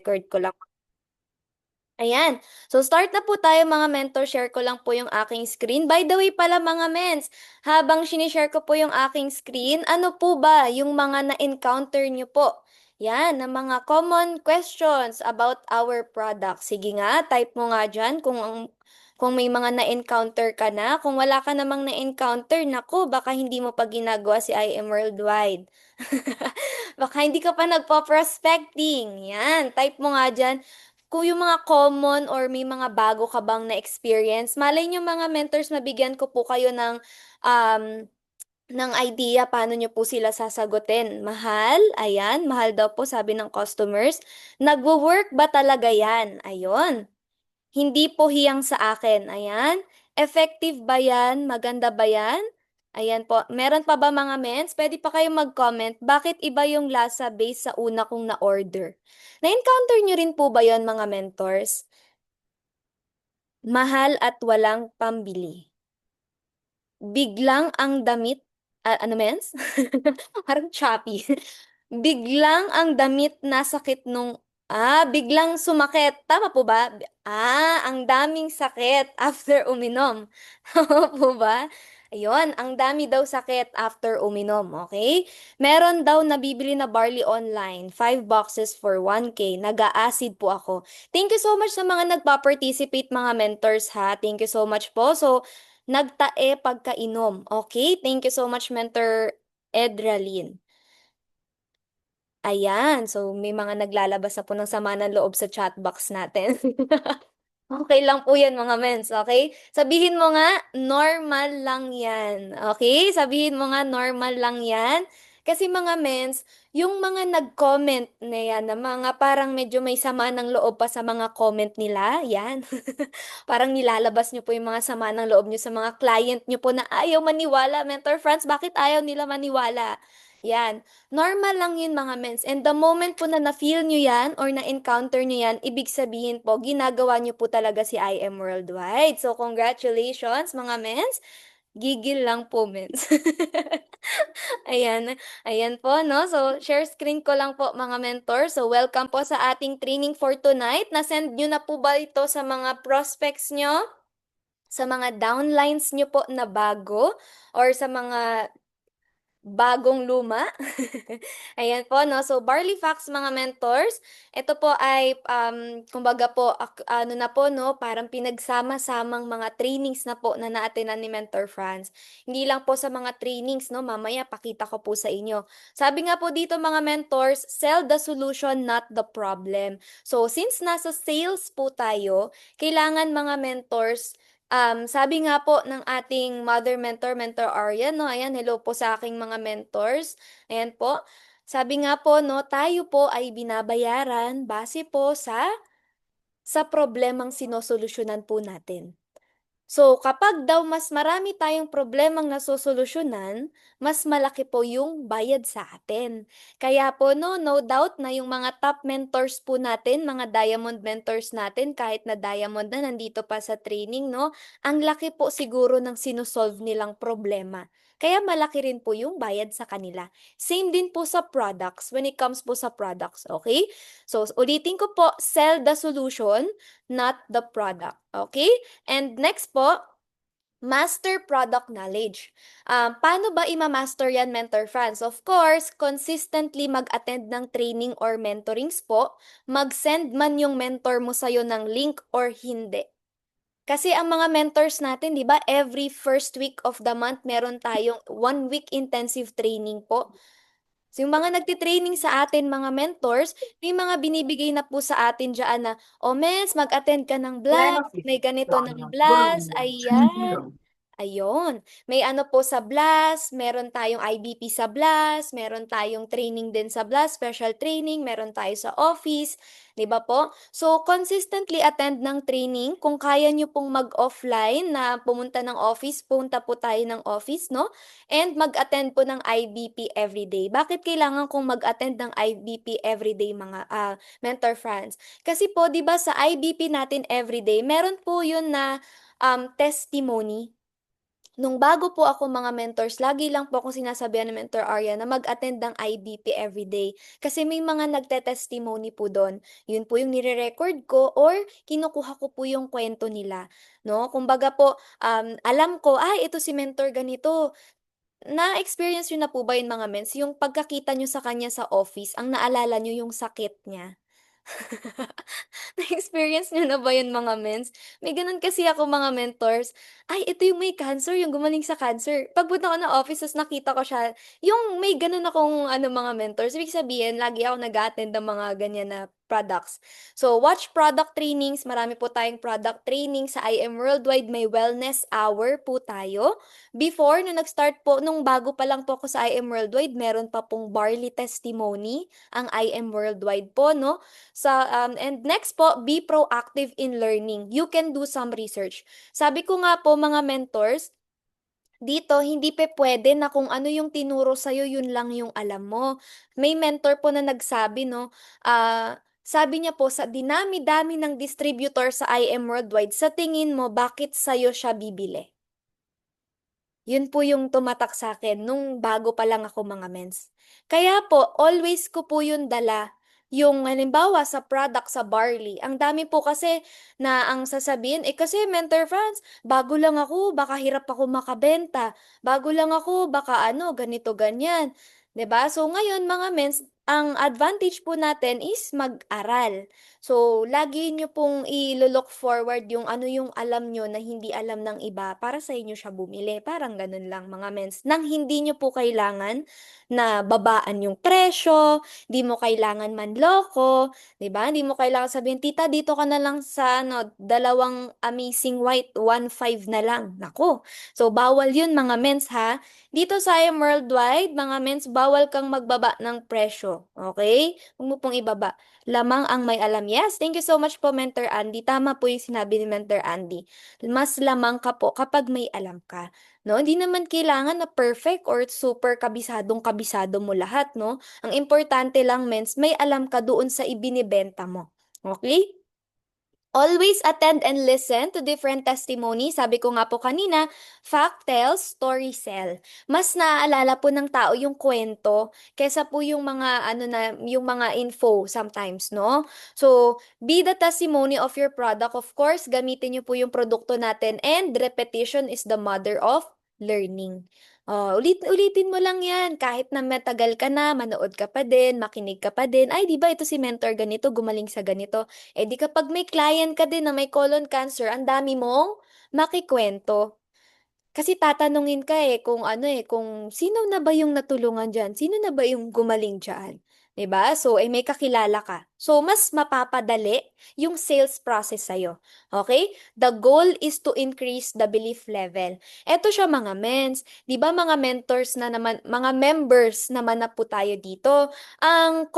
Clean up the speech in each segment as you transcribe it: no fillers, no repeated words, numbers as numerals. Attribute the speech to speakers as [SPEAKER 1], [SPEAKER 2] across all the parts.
[SPEAKER 1] record ko lang. Ayan. So start na po tayo mga mentor. Share ko lang po yung aking screen. By the way pala mga mens, habang sinishare ko po yung aking screen, ano po ba yung mga na-encounter nyo po? Yan, na mga common questions about our product. Sige nga, type mo nga dyan kung may mga na-encounter ka na. Kung wala ka namang na-encounter, naku, baka hindi mo pa ginagawa si I Am Worldwide. Baka hindi ka pa nagpo-prospecting. Yan, type mo nga dyan kung yung mga common or may mga bago ka bang na-experience. Malay nyo mga mentors, mabigyan ko po kayo um, ng idea paano nyo po sila sasagutin. Mahal? Ayan, mahal daw po sabi ng customers. Nagwo-work ba talaga yan? Ayun. Hindi po hiyang sa akin. Ayan. Effective ba yan? Maganda ba yan? Ayan po. Meron pa ba mga mens? Pwede pa kayong mag-comment. Bakit iba yung lasa based sa una kong na-order? Na-encounter nyo rin po ba yon mga mentors? Mahal at walang pambili. Biglang ang damit, ano mens? Parang choppy. Biglang ang damit na sakit biglang sumakit. Tama po ba? Ang daming sakit after uminom. Tama po ba? Ayun, ang dami daw sakit after uminom, okay? Meron daw nabibili na barley online, 5 boxes for 1K. Nag-a-acid po ako. Thank you so much sa mga nagpa-participate mga mentors ha. Thank you so much po. So, nagtae pagkainom. Okay? Thank you so much, Mentor Edralin. Ayan. So, may mga naglalabas na po ng sama ng loob sa chat box natin. Okay lang po yan mga mens, okay? Sabihin mo nga, normal lang yan. Okay? Sabihin mo nga, normal lang yan. Kasi mga mens, yung mga nag-comment na yan, na mga parang medyo may sama ng loob pa sa mga comment nila, yan. Parang nilalabas nyo po yung mga sama ng loob nyo sa mga client nyo po na ayaw maniwala. Mentor Franz, bakit ayaw nila maniwala? Yan. Normal lang yun mga mens. And the moment po na na-feel nyo yan or na-encounter nyo yan, ibig sabihin po, ginagawa nyo po talaga si I Am Worldwide. So, congratulations mga mens. Gigil lang po, mens. Ayan. Ayan po, no? So, share screen ko lang po mga mentor. So, welcome po sa ating training for tonight. Na-send nyo na po ba ito sa mga prospects nyo? Sa mga downlines nyo po na bago? Or sa mga bagong luma. Ayan po, no? So, Barley Facts, mga mentors, ito po ay, kumbaga po, ano na po, no? Parang pinagsama-samang mga trainings na po na na-attenan ni Mentor Franz. Hindi lang po sa mga trainings, no? Mamaya, pakita ko po sa inyo. Sabi nga po dito, mga mentors, sell the solution, not the problem. So, since nasa sales po tayo, kailangan mga mentors, sabi nga po ng ating mother mentor, Mentor Arya, no? Ayan, hello po sa aking mga mentors. Ayan po. Sabi nga po, no, tayo po ay binabayaran base po sa problemang sinosolusyonan po natin. So, kapag daw mas marami tayong problemang nasosolusyunan, mas malaki po yung bayad sa atin. Kaya po, no, no doubt na yung mga top mentors po natin, mga diamond mentors natin, kahit na diamond na nandito pa sa training, no, ang laki po siguro ng sinusolve nilang problema. Kaya malaki rin po yung bayad sa kanila. Same din po sa products, when it comes po sa products, okay? So, ulitin ko po, sell the solution, not the product, okay? And next po, master product knowledge. Paano ba ima-master yan, Mentor Franz? Of course, consistently mag-attend ng training or mentorings po, mag-send man yung mentor mo sa'yo ng link or hindi. Kasi ang mga mentors natin, di ba, every first week of the month, meron tayong 1 week intensive training po. So, yung mga nagtitraining sa atin, mga mentors, may mga binibigay na po sa atin dyan na, o mens, mag-attend ka ng blast, may ganito ng blast, ayan. Ayun. May ano po sa Blast, meron tayong IBP sa Blast, meron tayong training din sa Blast, special training, meron tayo sa office, 'di ba po? So, consistently attend ng training. Kung kaya nyo pong mag-offline na pumunta ng office, punta po tayo ng office, no? And mag-attend po ng IBP everyday. Bakit kailangan kong mag-attend ng IBP everyday, mga Mentor Friends? Kasi po, 'di ba sa IBP natin everyday, meron po 'yun na testimony, Nung bago po ako mga mentors, lagi lang po akong sinasabihan ni Mentor Arya na mag-attend ng IBP everyday. Kasi may mga nagte-testimony po do'n. Yun po yung nire-record ko or kinukuha ko po yung kwento nila. No? Kumbaga po, alam ko, ay, ito si Mentor ganito. Na-experience niyo na po ba yun mga mens? Yung pagkakita niyo sa kanya sa office, ang naalala niyo yung sakit niya. Na-experience niyo na ba yun mga mens? May gano'n kasi ako mga mentors, "Ay ito yung may cancer, yung gumaling sa cancer." Pagpunta ko ng office ta's nakita ko siya, yung may gano'n akong ano mga mentors, ibig sabihin lagi ako nag-a-attend ng mga ganyan na products. So, watch product trainings, marami po tayong product training sa IM Worldwide, may wellness hour po tayo. Before nung nag-start po, nung bago pa lang po ako sa IM Worldwide, meron pa pong barley testimony ang IM Worldwide po 'no. And next po, be proactive in learning. You can do some research. Sabi ko nga po mga mentors, dito hindi puwede na kung ano yung tinuro sa'yo yun lang yung alam mo. May mentor po na nagsabi 'no, sabi niya po sa dinami-dami ng distributor sa IM Worldwide, sa tingin mo bakit sa'yo siya bibili? Yun po yung tumatak sa akin nung bago pa lang ako mga mens. Kaya po always ko po yun dala, yung halimbawa sa product sa barley, ang dami po kasi na ang sasabihin, "Eh, kasi Mentor Franz, bago lang ako baka hirap ako makabenta, bago lang ako baka ano ganito ganyan." 'Di ba? So ngayon mga mens, ang advantage po natin is mag-aral. So, lagi niyo pong look forward yung ano yung alam niyo na hindi alam ng iba para sa inyo siya bumili, parang gano'n lang mga mens. Nang hindi niyo po kailangan na babaan yung presyo, 'di mo kailangan manloko, 'di ba? Hindi mo kailangan sabihin, "Tita dito ka na lang sa ano, dalawang Amazing White, 1,500 na lang." Naku, so bawal yun mga mens ha. Dito sa Worldwide, mga mens, bawal kang magbaba ng presyo, okay? Huwag mo pong ibaba. Lamang ang may alam. Yes, thank you so much po Mentor Andy. Tama po yung sinabi ni Mentor Andy. Mas lamang ka po kapag may alam ka, 'no? Hindi naman kailangan na perfect or super kabisado mo lahat, 'no? Ang importante lang mens, may alam ka doon sa ibinebenta mo, okay? Always attend and listen to different testimonies. Sabi ko nga po kanina, fact tells, story sell. Mas naaalala po ng tao yung kwento kaysa po yung mga ano na, yung mga info sometimes, no? So, be the testimony of your product. Of course, gamitin niyo po yung produkto natin and repetition is the mother of learning. Ulitin mo lang yan. Kahit na matagal ka na, manood ka pa din, makinig ka pa din. Ay, di ba ito si mentor ganito, gumaling sa ganito. Eh di kapag may client ka din na may colon cancer, ang dami mong makikwento. Kasi tatanungin ka eh kung ano eh, kung sino na ba yung natulungan diyan? Sino na ba yung gumaling diyan? 'Di ba? So, eh may kakilala ka. So, mas mapapadali yung sales process sa'yo. Okay? The goal is to increase the belief level. Eto siya mga mens. 'Di ba mga mentors na naman, mga members naman na po tayo dito. Ang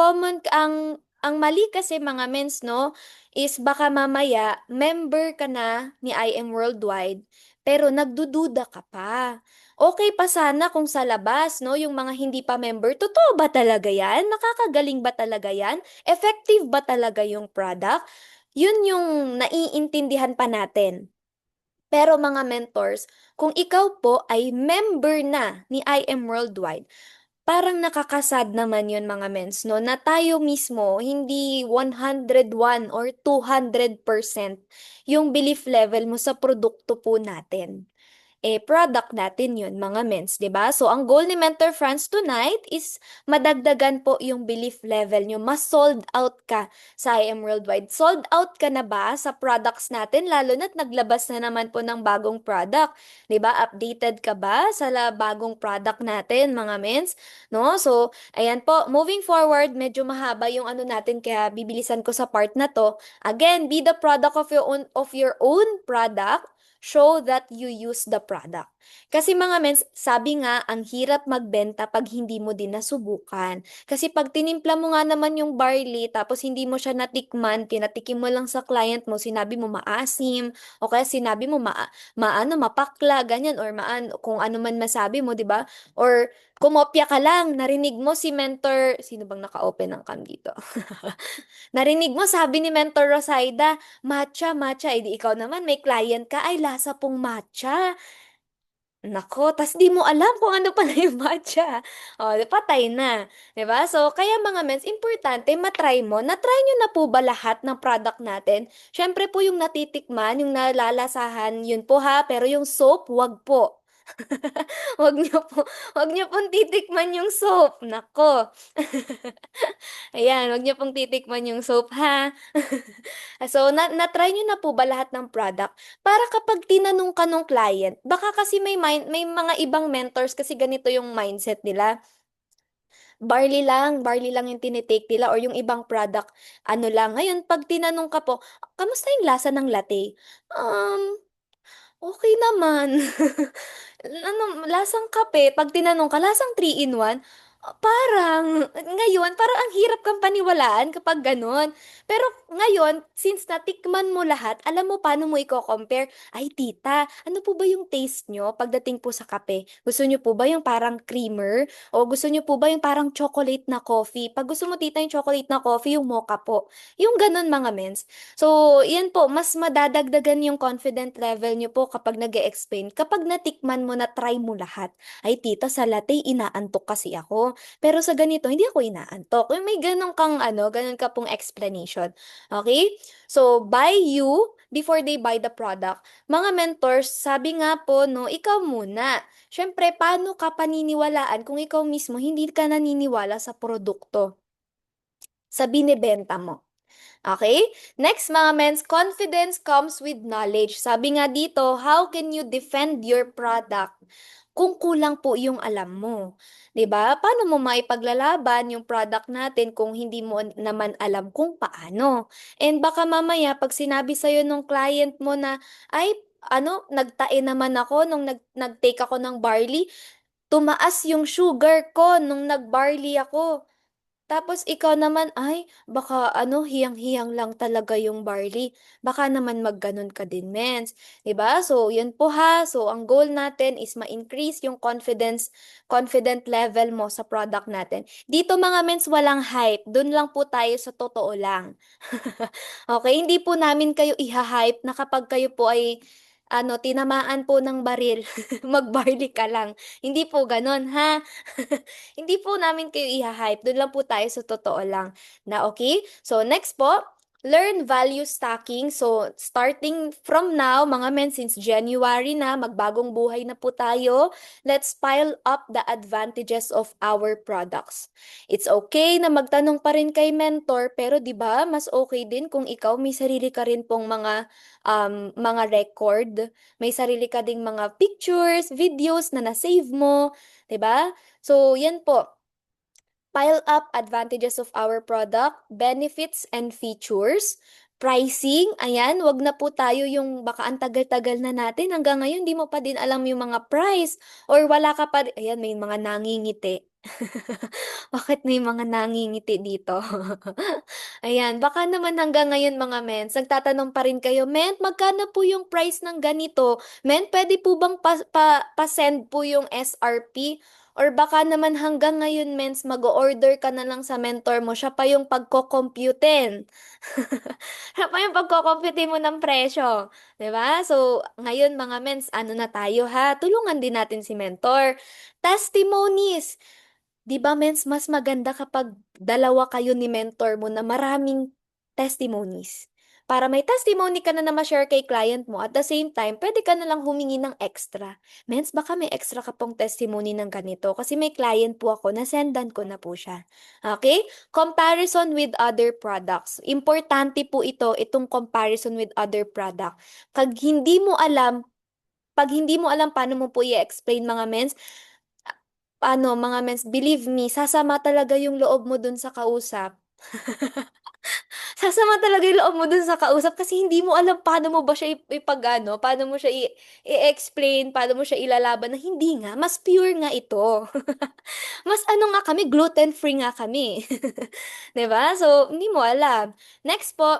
[SPEAKER 1] mali kasi mga mens, no, is baka mamaya member ka na ni IM Worldwide pero nagdududa ka pa. Okay pa sana kung sa labas 'no, yung mga hindi pa member, totoo ba talaga 'yan? Nakakagaling ba talaga 'yan? Effective ba talaga yung product? Yun yung naiintindihan pa natin. Pero mga mentors, kung ikaw po ay member na ni IM Worldwide, parang nakakasad naman yun mga mens 'no, na tayo mismo hindi 101 or 200% yung belief level mo sa produkto po natin. Eh, product natin yun mga mens, 'di ba? So, ang goal ni Mentor Franz tonight is madagdagan po yung belief level nyo. Mas sold out ka sa IM Worldwide. Sold out ka na ba sa products natin? Lalo na't naglabas na naman po ng bagong product. 'Di ba? Updated ka ba sa bagong product natin, mga mens? No? So, ayan po. Moving forward, medyo mahaba yung ano natin kaya bibilisan ko sa part na to. Again, be the product of your own product. Show that you use the product. Kasi mga mens, sabi nga, ang hirap magbenta pag hindi mo din nasubukan. Kasi pag tinimpla mo nga naman yung barley, tapos hindi mo siya natikman, pinatikim mo lang sa client mo, sinabi mo maasim, o kaya sinabi mo maano, mapakla, ganyan, or kung ano man masabi mo, di ba? Or kumopya ka lang, narinig mo si mentor, sino bang naka-open ng cam dito? Narinig mo sabi ni Mentor Rosaida, matcha, matcha, eh di ikaw naman may client ka, ay lasa pong matcha. Nako, tas di mo alam kung ano pala yung matcha. O, di patay na. Di ba? So, kaya mga mens, importante matry mo. Na-try nyo na po ba lahat ng product natin? Syempre po yung natitikman, yung nalalasahan, yun po ha. Pero yung soap, wag po. Wag niyo po, wag niyo pong titikman yung soap. Nako. Ayan, wag niyo pong titikman yung soap ha. So, na-try niyo na po ba lahat ng product? Para kapag tinanong ka nung client, baka kasi may mga ibang mentors kasi ganito yung mindset nila. Barley lang yung tinitake nila or yung ibang product, ano lang. Ngayon, pag tinanong ka po, kamusta yung lasa ng latte? Um, okay naman. Ano, lasang kape, 'pag tinanong ka, lasang 3 in 1? Parang ngayon, parang ang hirap kang paniwalaan kapag gano'n. Pero ngayon, since natikman mo lahat, alam mo paano mo iko-compare, "Ay tita, ano po ba yung taste niyo pagdating po sa kape? Gusto niyo po ba yung parang creamer o gusto niyo po ba yung parang chocolate na coffee? 'Pag gusto mo tita yung chocolate na coffee, yung mocha po." Yung gano'n mga mens. So, 'yan po, mas madadagdagan yung confident level niyo po kapag nag-e-explain, kapag natikman mo, na-try mo lahat. "Ay tita, sa latte inaantok kasi ako, pero sa ganito hindi ako inaantok." Yung may gano'n kang ano, gano'n ka pong explanation, okay. So, buy you before they buy the product. Mga mentors, sabi nga po 'no, ikaw muna. Siyempre paano ka paniniwalaan kung ikaw mismo hindi ka naniniwala sa produkto, sa binebenta mo? Okay. Next mga mens, confidence comes with knowledge. Sabi nga dito, how can you defend your product kung kulang po yung alam mo? 'Di ba? Paano mo maipaglalaban yung product natin kung hindi mo naman alam kung paano? And baka mamaya 'pag sinabi sa'yo nung client mo na, "Ay ano, nagtae naman ako nung nag-take ako ng barley, tumaas yung sugar ko nung nag-barley ako." Tapos ikaw naman, "Ay, baka ano, hiyang-hiyang lang talaga yung barley." Baka naman mag-gano'n ka din mens, 'di ba? So, 'yun po ha. So, ang goal natin is ma-increase yung confident level mo sa product natin. Dito mga mens, walang hype, dun lang po tayo sa totoo lang. Okay, hindi po namin kayo iha-hype na kapag kayo po ay ano, tinamaan po ng baril, mag-barley ka lang. Hindi po gano'n ha. Hindi po namin kayo iha-hype, dun lang po tayo sa totoo lang na okay. So next po, learn value stacking. So starting from now, mga men, since January na, magbagong buhay na po tayo, let's pile up the advantages of our products. It's okay na magtanong pa rin kay mentor, pero 'di ba, mas okay din kung ikaw may sarili ka rin pong mga record, may sarili ka ding mga pictures, videos na na-save mo, 'di ba? So 'yan po, pile up advantages of our product, benefits and features, pricing, ayan, 'wag na po tayo yung baka ang tagal-tagal na natin hanggang ngayon 'di mo pa din alam yung mga price or wala ka pa ayan, may mga nangingiti. Bakit may mga nangingiti dito? Ayan, baka naman hanggang ngayon mga mens, nagtatanong pa rin kayo, "Ment, magkano po yung price ng ganito? Ment, puwede po bang pa-send po yung SRP?" Or baka naman hanggang ngayon mens, mag-o-order ka na lang sa mentor mo, siya pa yung pagko-compute-in. Siya pa yung pagko-compute mo ng presyo, 'di ba? So, ngayon mga mens, ano na tayo ha, tulungan din natin si mentor. Testimonies. 'Di ba mens, mas maganda kapag dalawa kayo ni mentor mo na maraming testimonies. Para may testimony ka na ma-share kay client mo, at the same time puwede ka na lang humingi ng extra. "Mens, baka may extra ka pong testimony ng ganito kasi may client po ako, na-sendan ko na po siya." Okay. Comparison with other products. Importante po ito, itong comparison with other product. 'Pag hindi mo alam 'pag hindi mo alam paano mo po i-explain mga mens, ano, mga mens, believe me, sasama talaga yung loob mo dun sa kausap. Sasama talaga yung loob mo dun sa kausap kasi hindi mo alam paano mo ba siya ipag-ano, paano mo siya i-explain, paano mo siya ilalaban na hindi nga, mas pure nga ito. Mas ano nga kami, gluten-free nga kami. 'Di ba? So, hindi mo alam. Next po,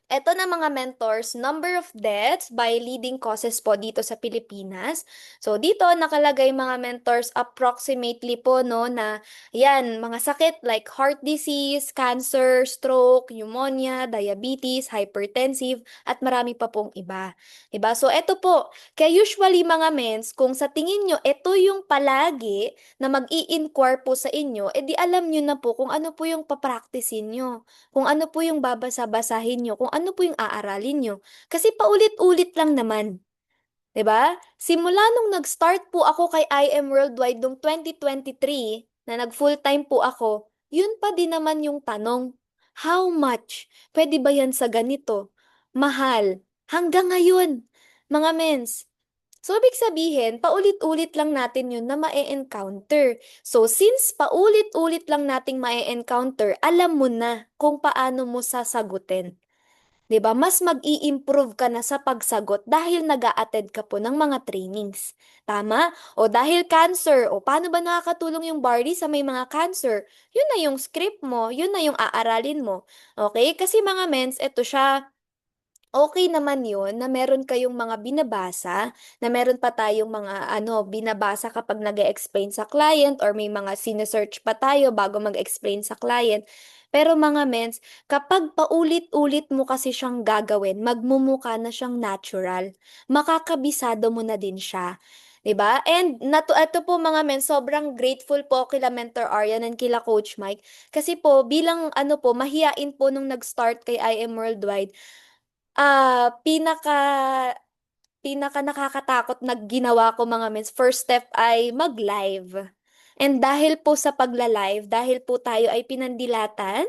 [SPEAKER 1] Eto na mga mentors, number of deaths by leading causes po dito sa Pilipinas. So dito nakalagay mga mentors approximately po no na yan, mga sakit like heart disease, cancer, stroke, pneumonia, diabetes, hypertensive at marami pa pong iba. 'Di ba? So eto po, kaya usually mga mens, kung sa tingin nyo ito yung palagi na mag-i-inquire po sa inyo, edi alam nyo na po kung ano po yung papracticein nyo, kung ano po yung babasa-basahin nyo, kung ano po yung aaralin nyo. Kasi paulit-ulit lang naman. 'Di ba? Simula nung nag-start po ako kay IM Worldwide noong 2023, na nag-full-time po ako, yun pa din naman yung tanong, how much? Pwede ba yan sa ganito? Mahal. Hanggang ngayon, mga mens. So, ibig sabihin, paulit-ulit lang natin yun na ma-encounter. So, since paulit-ulit lang nating ma-encounter, alam mo na kung paano mo sasagutin. 'Di ba? Mas mag-i-improve ka na sa pagsagot dahil nag-a-attend ka po ng mga trainings. Tama? O dahil cancer, o paano ba nakakatulong yung Barley sa may mga cancer? Yun na yung script mo, yun na yung aaralin mo. Okay? Kasi mga mens, eto siya, okay naman yun na meron kayong mga binabasa, na meron pa tayong mga binabasa kapag nag explain sa client or may mga sinesearch pa tayo bago mag-explain sa client. Pero mga mens, kapag paulit-ulit mo kasi siyang gagawin, magmumukha na siyang natural. Makakabisado mo na din siya. 'Di ba? And ito po mga men, sobrang grateful po kila Mentor Aryan and kila Coach Mike. Kasi po, bilang mahiyain po nung nag-start kay IM Worldwide, Ah, pinaka nakakatakot na ginawa ko mga mens, first step ay mag-live. And dahil po sa pagla-live, dahil po tayo ay pinandilatan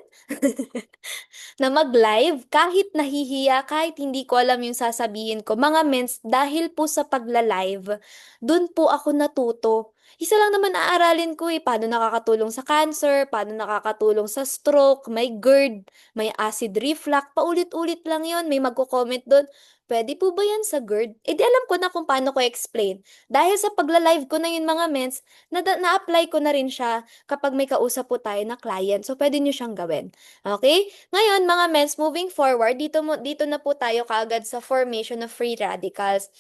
[SPEAKER 1] na mag-live, kahit nahihiya, kahit hindi ko alam yung sasabihin ko, mga mens, dahil po sa pagla-live, dun po ako natuto. Isa lang naman aaralin ko paano nakakatulong sa cancer, paano nakakatulong sa stroke, may GERD, may acid reflux, paulit-ulit lang yon. May magko-comment doon, pwede po ba yan sa GERD? Eh di alam ko na kung paano ko explain. Dahil sa pagla-live ko na yun mga mens, na-apply ko na rin siya kapag may kausap po tayo na client. So pwede nyo siyang gawin. Okay? Ngayon, mga mens, moving forward, dito na po tayo kaagad sa formation of free radicals.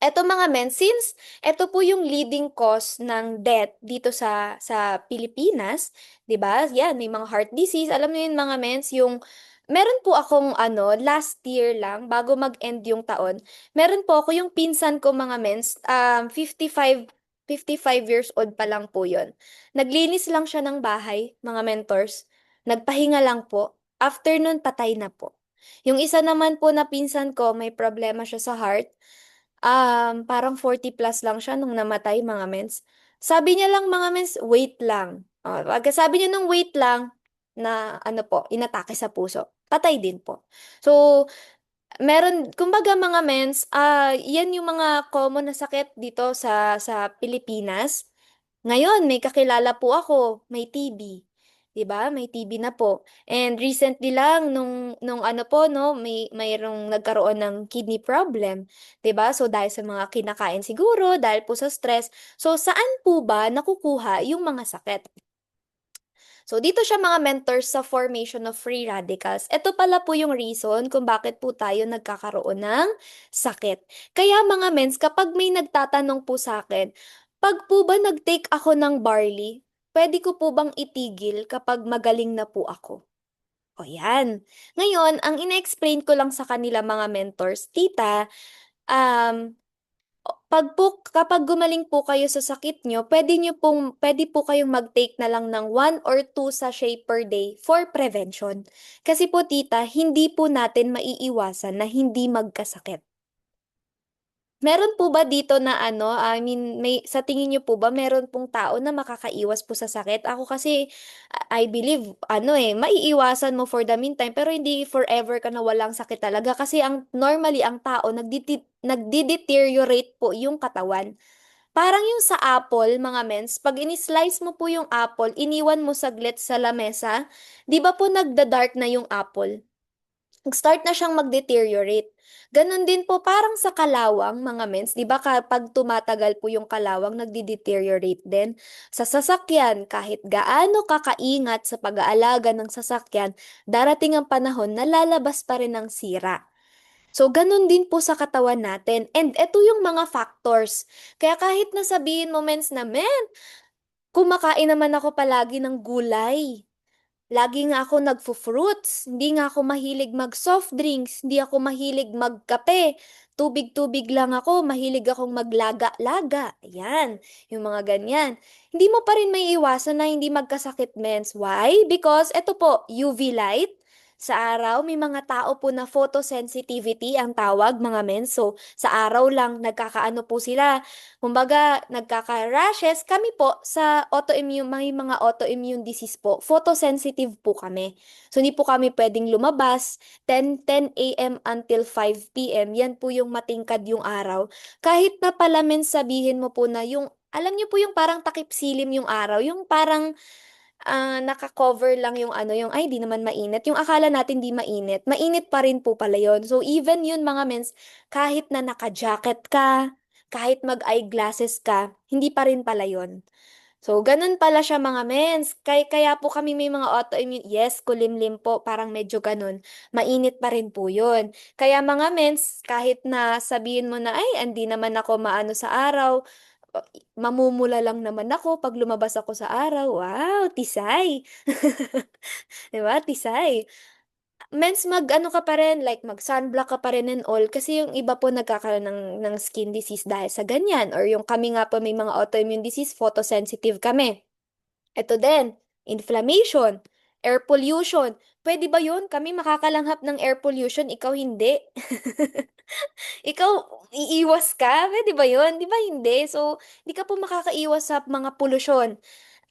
[SPEAKER 1] Eto mga men, since eto po yung leading cause ng death dito sa Pilipinas, 'di ba? Yan, may mga heart disease. Alam niyo yun mga mens, yung meron po akong last year lang bago mag-end yung taon. Meron po ako yung pinsan ko mga mens, 55 years old pa lang po yun. Naglinis lang siya ng bahay, mga mentors. Nagpahinga lang po. After nun, patay na po. Yung isa naman po na pinsan ko, may problema siya sa heart. Parang 40 plus lang siya nung namatay mga mens. Sabi niya lang mga mens, wait lang. Pagka sabi niya nung wait lang, na po, inatake sa puso. Patay din po. So, kumbaga mga mens, yan yung mga common na sakit dito sa Pilipinas. Ngayon, may kakilala po ako, may TB. 'Di ba? May TB na po. And recently lang nung po no, mayroong nagkaroon ng kidney problem, 'di ba? So dahil sa mga kinakain siguro, dahil po sa stress. So saan po ba nakukuha yung mga sakit? So, dito siya mga mentors sa formation of free radicals. Ito pala po yung reason kung bakit po tayo nagkakaroon ng sakit. Kaya mga mens, kapag may nagtatanong po sa akin, pag po ba nag-take ako ng barley, pwede ko po bang itigil kapag magaling na po ako? O yan. Ngayon, ang ine-explain ko lang sa kanila mga mentors, tita, um, kapag gumaling po kayo sa sakit nyo, pwede po kayong mag-take na lang ng 1 or 2 sachet per day for prevention. Kasi po tita, hindi po natin maiiwasan na hindi magkasakit. Meron po ba dito na I mean, sa tingin niyo po ba meron pong tao na makakaiwas po sa sakit? Ako kasi, I believe, maiiwasan mo for the meantime, pero hindi forever ka na walang sakit talaga. Kasi normally, ang tao, nagdi-deteriorate po yung katawan. Parang yung sa apple, mga mens, pag ini-slice mo po yung apple, iniwan mo saglit sa lamesa, di ba po nagda-dark na yung apple? start na siyang mag-deteriorate. Ganon din po parang sa kalawang mga mens, 'di ba kapag tumatagal po yung kalawang nagde-deteriorate din. Sa sasakyan, kahit gaano kakaingat sa pag-aalaga ng sasakyan, darating ang panahon na lalabas pa rin ang sira. So, ganun din po sa katawan natin. And eto yung mga factors. Kaya kahit nasabihin mo, mens, na, men, kumakain naman ako palagi ng gulay. Lagi nga ako nagfo-fruits, hindi nga ako mahilig mag-soft drinks, hindi ako mahilig magkape, tubig-tubig lang ako, mahilig akong maglaga-laga. Ayan, yung mga ganyan. Hindi mo pa rin may iwasan na hindi magkasakit, mens. Why? Because eto po, UV light. Sa araw, may mga tao po na photosensitivity ang tawag, mga mens. So, sa araw lang, nagkakaano po sila. Kumbaga, nagkaka-rashes. Kami po sa autoimmune, may mga autoimmune disease po, photosensitive po kami. So, hindi po kami pwedeng lumabas 10 a.m. until 5 p.m. Yan po yung matingkad yung araw. Kahit na pala men sabihin mo po na yung, alam niyo po yung parang takip silim yung araw, yung parang naka-cover lang yung ano, yung ay, di naman mainit. Yung akala natin di mainit, mainit pa rin po pala yun. So, even yun mga mens, kahit na naka-jacket ka, kahit mag-eyeglasses ka, hindi pa rin pala yun. So, ganun pala siya mga mens. Kaya po kami may mga autoimmune. Yes, kulimlim po, parang medyo ganun. Mainit pa rin po yun. Kaya mga mens, kahit na sabihin mo na, ay, hindi naman ako maano sa araw, mamumula lang naman ako pag lumabas ako sa araw. Wow, tisay. 'Di ba? Tisay. Mens mag-ano ka pa rin, like mag-sunblock ka pa rin and all kasi yung iba po nagkakaroon ng skin disease dahil sa ganyan or yung kami nga po may mga autoimmune disease, photosensitive kami. Ito din, inflammation, air pollution. Pwede ba yun? Kami makakalanghap ng air pollution, ikaw hindi. Ikaw, iiwas ka? Pwede ba yun? Di ba hindi? So, di ka po makakaiwas sa mga pollution.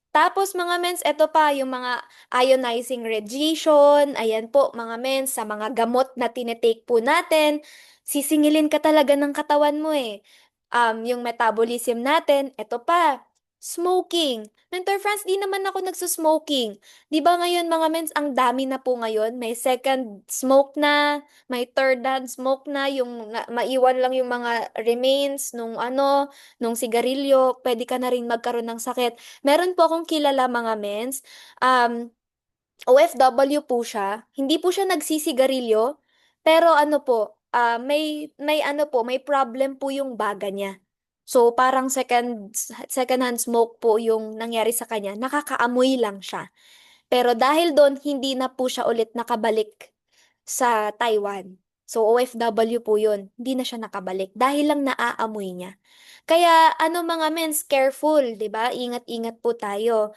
[SPEAKER 1] Tapos mga mens, eto pa yung mga ionizing radiation, ayan po mga mens, sa mga gamot na tinetake po natin, sisingilin ka talaga ng katawan mo eh. Yung metabolism natin, eto pa, smoking. Mentor Franz, di naman ako nagsusmoking. Di ba ngayon mga mens, ang dami na po ngayon, may second smoke na, may third hand smoke na, yung maiwan lang yung mga remains nung ano, nung sigarilyo, pwede ka na rin magkaroon ng sakit. Meron po akong kilala mga mens, um, OFW po siya, hindi po siya nagsisigarilyo, pero ano po, may ano po, may problem po yung baga niya. So parang second hand smoke po yung nangyari sa kanya, nakakaamoy lang siya. Pero dahil doon, hindi na po siya ulit nakabalik sa Taiwan. So, OFW po yun. Hindi na siya nakabalik dahil lang naaamoy niya. Kaya, ano mga mens, careful, di ba? Ingat-ingat po tayo.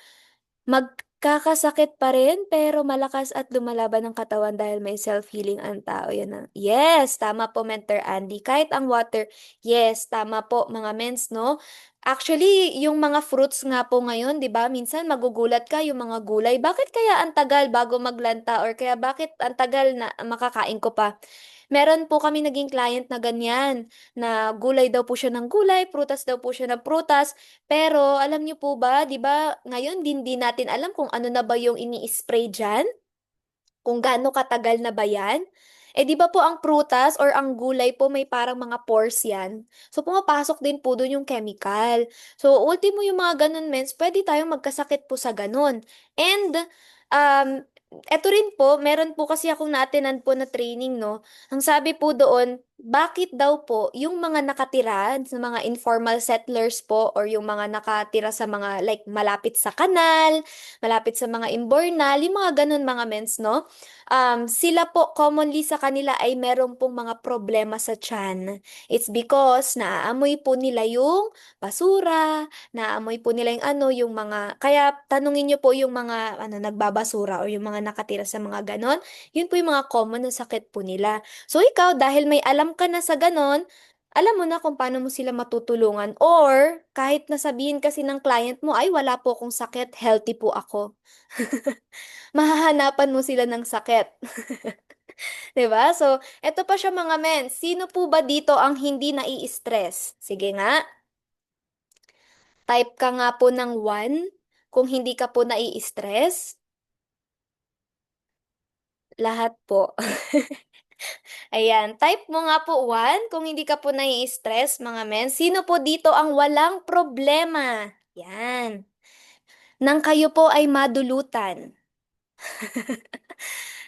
[SPEAKER 1] Magkakasakit pa rin, pero malakas at lumalaban ng katawan dahil may self-healing ang tao. Yan ang, yes, tama po, Mentor Andy. Kahit ang water, yes, tama po, mga mens, no? Actually, yung mga fruits nga po ngayon, di ba? Minsan magugulat ka yung mga gulay. Bakit kaya ang tagal bago maglanta or kaya bakit ang tagal na makakain ko pa? Meron po kami naging client na ganyan, na gulay daw po siya ng gulay, prutas daw po siya ng prutas, pero alam niyo po ba, 'di ba, ngayon din natin alam kung ano na ba yung ini-spray diyan, kung gaano katagal na ba 'yan. Eh 'di ba po ang prutas or ang gulay po may parang mga pores 'yan. So pumapasok din po doon yung chemical. So ultimo yung mga ganun mens, pwede tayong magkasakit po sa ganun. And um eto rin po, meron po kasi akong na-attendan po na training, no? Ang sabi po doon, bakit daw po yung mga nakatira sa mga informal settlers po or yung mga nakatira sa mga like malapit sa kanal, malapit sa mga imbornal, yung mga ganun mga mens, no? Sila po commonly sa kanila ay meron pong mga problema sa tiyan. It's because naaamoy po nila yung basura, naaamoy po nila yung ano, yung mga, kaya tanungin niyo po yung mga ano, nagbabasura o yung mga nakatira sa mga ganon, yun po yung mga common na sakit po nila. So ikaw, dahil may alam ka na sa ganon, alam mo na kung paano mo sila matutulungan or kahit nasabihin kasi ng client mo, ay wala po akong sakit, healthy po ako. Mahahanapan mo sila ng sakit. 'Di ba? So, eto pa siya mga men. Sino po ba dito ang hindi nai-stress? Sige nga, type ka nga po ng 1 kung hindi ka po nai-stress. Lahat po. Ayan, type mo nga po 1 kung hindi ka po nai-stress mga men. Sino po dito ang walang problema? Yan. Nang kayo po ay madulutan.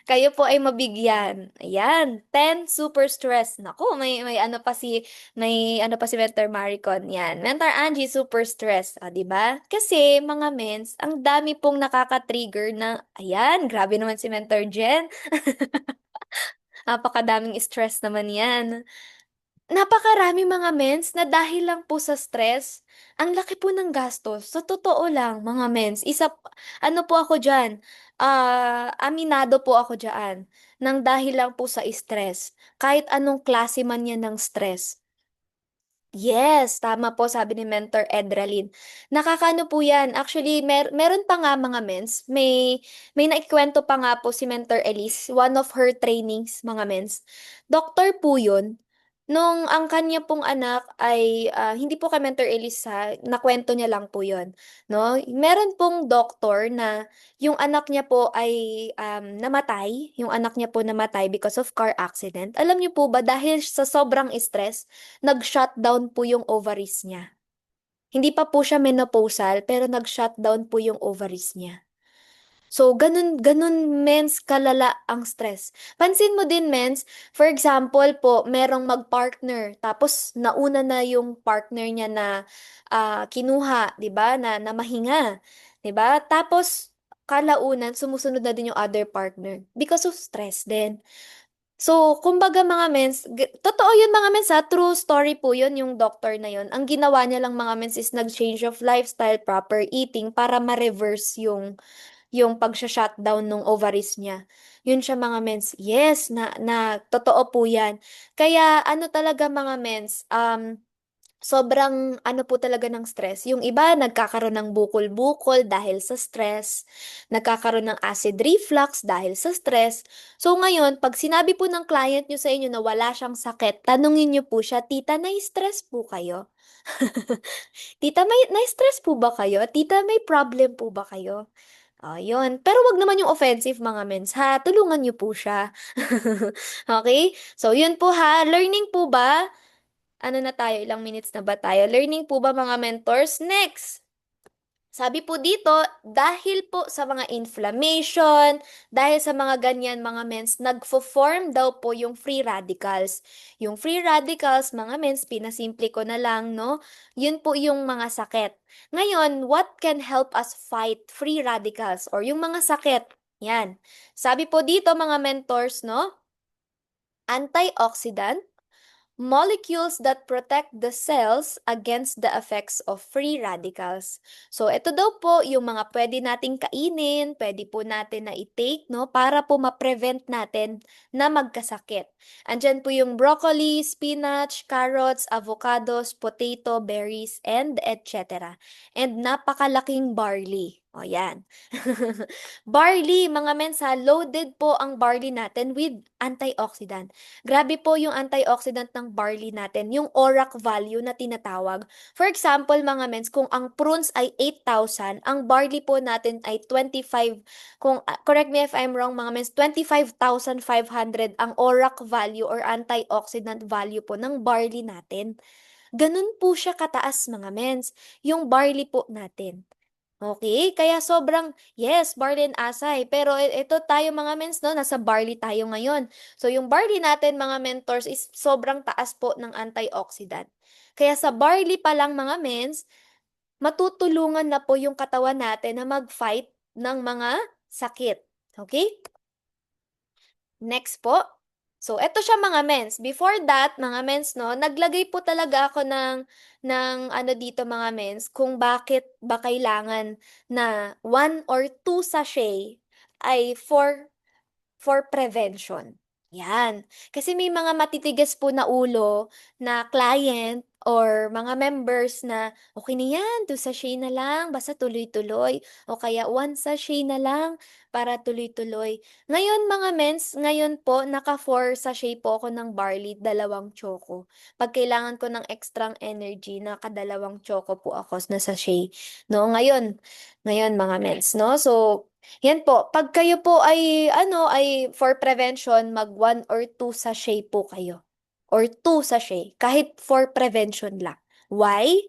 [SPEAKER 1] Kayo po ay mabigyan. Ayan, 10 super stress. Naku, may ano pa si Mentor Maricon. Yan. Mentor Angie super stress, 'di ba? Kasi mga mens, ang dami pong nakaka-trigger na ayan, grabe naman si Mentor Jen. Napakadaming stress naman 'yan. Napakarami mga mens na dahil lang po sa stress, ang laki po ng gastos. Sa totoo lang, mga mens, ano po ako dyan, aminado po ako dyan, nang dahil lang po sa stress. Kahit anong klase man yan ng stress. Yes, tama po sabi ni Mentor Edralin. Nakakaano po 'yan. Actually, meron pa nga mga mens, may naikwento pa nga po si Mentor Elise, one of her trainings, mga mens. Doktor po 'yun. Nung ang kanya pong anak ay hindi po kay Mentor Elise ha, nakwento niya lang po 'yon, no? Meron pong doktor na yung anak niya po ay namatay, yung anak niya po namatay because of car accident. Alam niyo po ba dahil sa sobrang stress nag-shutdown po yung ovaries niya. Hindi pa po siya menopausal, pero nag-shutdown po yung ovaries niya. So, ganun, ganun, mens, kalala ang stress. Pansin mo din, mens, for example po, merong mag-partner, tapos nauna na yung partner niya na kinuha, di ba, na mahinga, di ba? Tapos, kalaunan, sumusunod na din yung other partner because of stress din. So, kumbaga mga mens, totoo yun mga mens ha, true story po yun yung doctor na yun. Ang ginawa niya lang mga mens is nag-change of lifestyle, proper eating para ma-reverse yung pag-shutdown ng ovaries niya. Yun siya mga mens. Yes, na totoo po yan. Kaya ano talaga mga mens, sobrang ano po talaga ng stress. Yung iba nagkakaroon ng bukol-bukol dahil sa stress, nagkakaroon ng acid reflux dahil sa stress. So ngayon, pag sinabi po ng client nyo sa inyo na wala siyang sakit, tanungin nyo po siya, "Tita, nai-stress po kayo? Tita, nai-stress po ba kayo? Tita, may problem po ba kayo?" Yun. Pero wag naman yung offensive mga mens ha, tulungan niyo po siya. Okay? So yun po ha, learning po ba? Ano na tayo, ilang minutes na ba tayo? Learning po ba mga mentors? Next! Sabi po dito, dahil po sa mga inflammation, dahil sa mga ganyan mga mens, nagfo-form daw po yung free radicals. Yung free radicals, mga mens, pinasimple ko na lang, no? Yun po yung mga sakit. Ngayon, what can help us fight free radicals or yung mga sakit? Yan. Sabi po dito mga mentors, no? Antioxidant, molecules that protect the cells against the effects of free radicals. So, ito daw po yung mga pwede nating kainin, pwede po natin na i-take, no, para po ma-prevent natin na magkasakit. Andyan po yung broccoli, spinach, carrots, avocados, potato, berries, and etc. And napakalaking barley. O, yan. Barley, mga mensa, loaded po ang barley natin with antioxidant. Grabe po yung antioxidant ng barley natin, yung ORAC value na tinatawag. For example, mga mens, kung ang prunes ay 8,000, ang barley po natin ay 25, correct me if I'm wrong mga mens, 25,500 ang ORAC value or antioxidant value po ng barley natin. Ganun po siya kataas mga mens, yung barley po natin. Okay, kaya sobrang yes, barley and asay. Pero ito tayo mga mens 'no, nasa barley tayo ngayon. So yung barley natin mga mentors is sobrang taas po ng antioxidant. Kaya sa barley pa lang mga mens, matutulungan na po yung katawan natin na mag-fight ng mga sakit. Okay? Next po. So, eto siya mga mens. Before that, mga mens, no, naglagay po talaga ako ng ano dito mga mens, kung bakit ba kailangan na 1 or 2 sachet ay for prevention. Yan. Kasi may mga matitigas po na ulo na client or mga members na, okay na yan, 2 sachet na lang, basta tuloy-tuloy. O kaya 1 sachet na lang para tuloy-tuloy. Ngayon mga mens, ngayon po, naka 4 sachet po ako ng barley, 2 choco. Pag kailangan ko ng extra energy, naka 2 choco po ako na sachet. No, ngayon mga mens, no? So, yan po. Pag kayo po ay, ay for prevention, mag 1 or 2 sachet po kayo or 2 sachet, kahit for prevention lang. Why?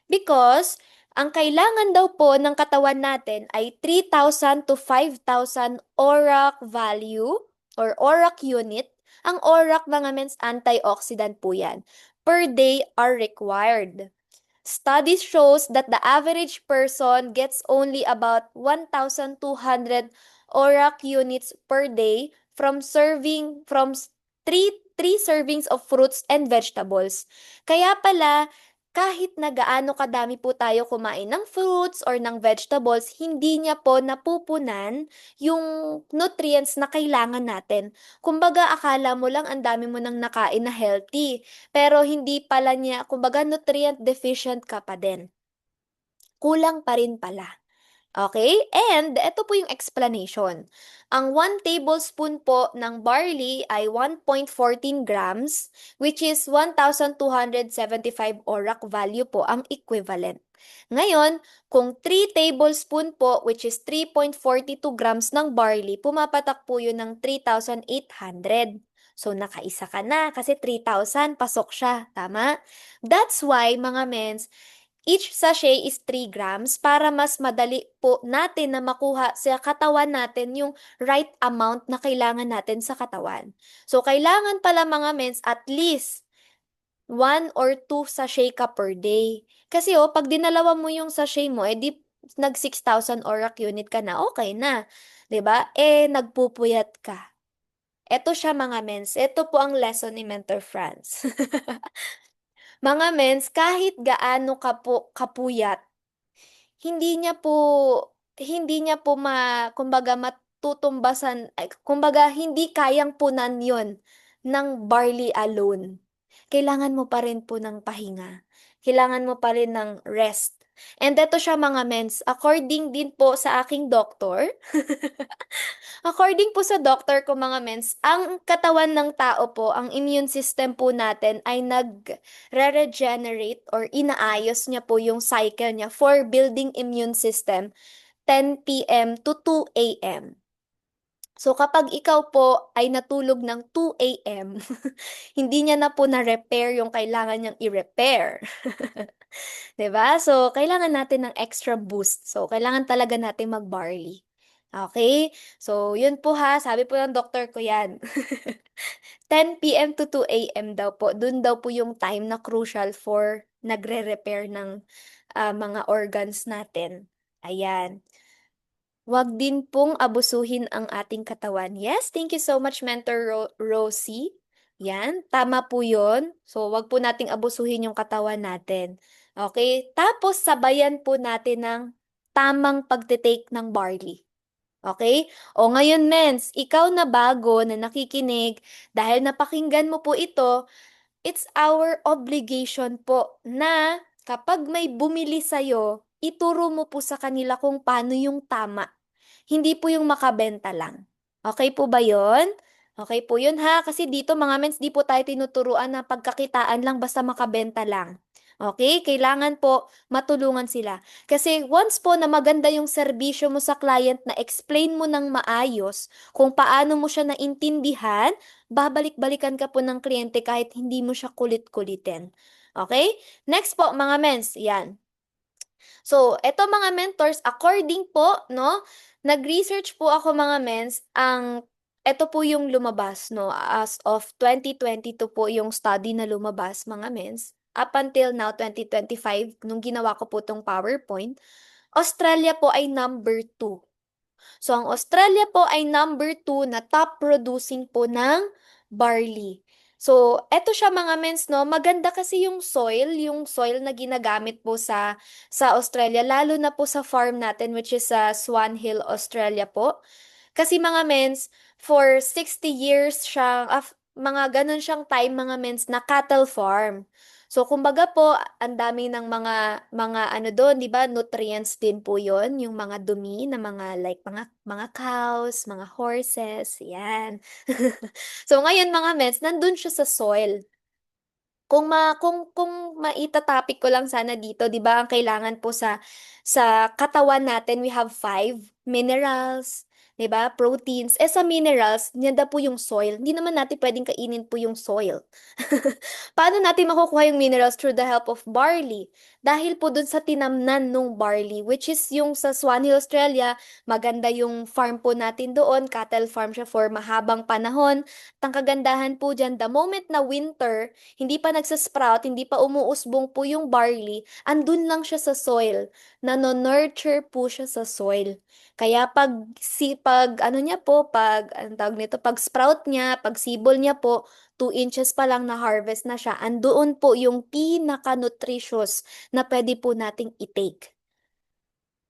[SPEAKER 1] Because ang kailangan daw po ng katawan natin ay 3,000 to 5,000 ORAC value or ORAC unit. Ang ORAC mga mens, antioxidant po yan. Per day are required. Studies shows that the average person gets only about 1,200 ORAC units per day from three servings of fruits and vegetables. Kaya pala, kahit na gaano kadami po tayo kumain ng fruits or ng vegetables, hindi niya po napupunan yung nutrients na kailangan natin. Kumbaga, akala mo lang ang dami mo nang nakain na healthy, pero hindi pala niya, kumbaga nutrient deficient ka pa din. Kulang pa rin pala. Okay? And ito po yung explanation. Ang 1 tablespoon po ng barley ay 1.14 grams, which is 1,275 ORAC value po ang equivalent. Ngayon, kung 3 tablespoon po, which is 3.42 grams ng barley, pumapatak po yun ng 3,800. So, nakaisa ka na kasi 3,000, pasok siya. Tama? That's why, mga mens, each sachet is 3 grams para mas madali po natin na makuha sa katawan natin yung right amount na kailangan natin sa katawan. So, kailangan pala mga mens at least 1 or 2 sachet ka per day. Kasi pag dinalawa mo yung sachet mo, di nag 6,000 ORAC unit ka na, okay na. 'Di ba? Nagpupuyat ka. Ito siya mga mens. Ito po ang lesson ni Mentor Franz. Mga mens, kahit gaano ka po kapuyat, hindi niya po kumbaga matutumbasan, ay, kumbaga hindi kayang punan 'yon ng barley alone. Kailangan mo pa rin po ng pahinga. Kailangan mo pa rin ng rest. And eto siya mga mens, according din po sa aking doktor, according po sa doktor ko mga mens, ang katawan ng tao po, ang immune system po natin ay nag-regenerate or inaayos niya po yung cycle niya for building immune system 10 p.m. to 2 a.m. So kapag ikaw po ay natulog ng 2 a.m., hindi niya na po na-repair yung kailangan niyang i-repair. 'Di ba? So kailangan natin ng extra boost. So kailangan talaga natin mag-barley. Okay? So yun po ha, sabi po ng doktor ko yan. 10 p.m. to 2 a.m. daw po. Dun daw po yung time na crucial for nagre-repair ng mga organs natin. Ayan. Wag din pong abusuhin ang ating katawan. Yes, thank you so much, Mentor Rosie. Yan, tama po yun. So, wag po nating abusuhin yung katawan natin. Okay? Tapos, sabayan po natin ng tamang pagtitake ng barley. Okay? O ngayon, mens, ikaw na bago na nakikinig, dahil napakinggan mo po ito, it's our obligation po na kapag may bumili sa'yo, ituro mo po sa kanila kung paano yung tama. Hindi po yung makabenta lang. Okay po ba yon? Okay po yun ha, kasi dito mga mens, di po tayo tinuturuan na pagkakitaan lang basta makabenta lang. Okay? Kailangan po matulungan sila. Kasi once po na maganda yung serbisyo mo sa client na explain mo ng maayos kung paano mo siya naintindihan, babalik-balikan ka po ng kliyente kahit hindi mo siya kulit-kulitin. Okay? Next po mga mens, yan. So, eto mga mentors, according po, no, nag-research po ako mga mens, eto po yung lumabas, no, as of 2022 po yung study na lumabas mga mens. Up until now, 2025, nung ginawa ko po tong PowerPoint, Australia po ay number 2. So, ang Australia po ay number 2 na top producing po ng barley. So, eto siya mga mens, no? Maganda kasi yung soil na ginagamit po sa Australia, lalo na po sa farm natin, which is sa Swan Hill, Australia po. Kasi mga mens, for 60 years siya, mga ganun siyang time mga mens na cattle farm. So kumbaga po, ang dami ng mga ano doon, 'di ba? Nutrients din po 'yon, yung mga dumi na mga like mga cows, mga horses, 'yan. So ngayon mga mens, nandun siya sa soil. Kung maita-topic ko lang sana dito, 'di ba, ang kailangan po sa katawan natin, we have 5 minerals, 'di ba, proteins. Eh, sa minerals, nandiyan po yung soil. Hindi naman natin puwedeng kainin po yung soil. Paano natin makukuha yung minerals? Through the help of barley. Dahil po dun sa tinamnan nung barley, which is yung sa Swan Hill, Australia, maganda yung farm po natin doon, cattle farm siya for mahabang panahon. At ang kagandahan po diyan, the moment na winter, hindi pa nagsa-sprout, hindi pa umuusbong po yung barley, andun lang siya sa soil, nano-nurture po siya sa soil. Kaya pag ano niya po, pag anong tawag nito, pag sprout niya, pag sibol niya po, 2 inches pa lang na harvest na siya, andoon po yung pinaka-nutritious na pwede po nating i-take.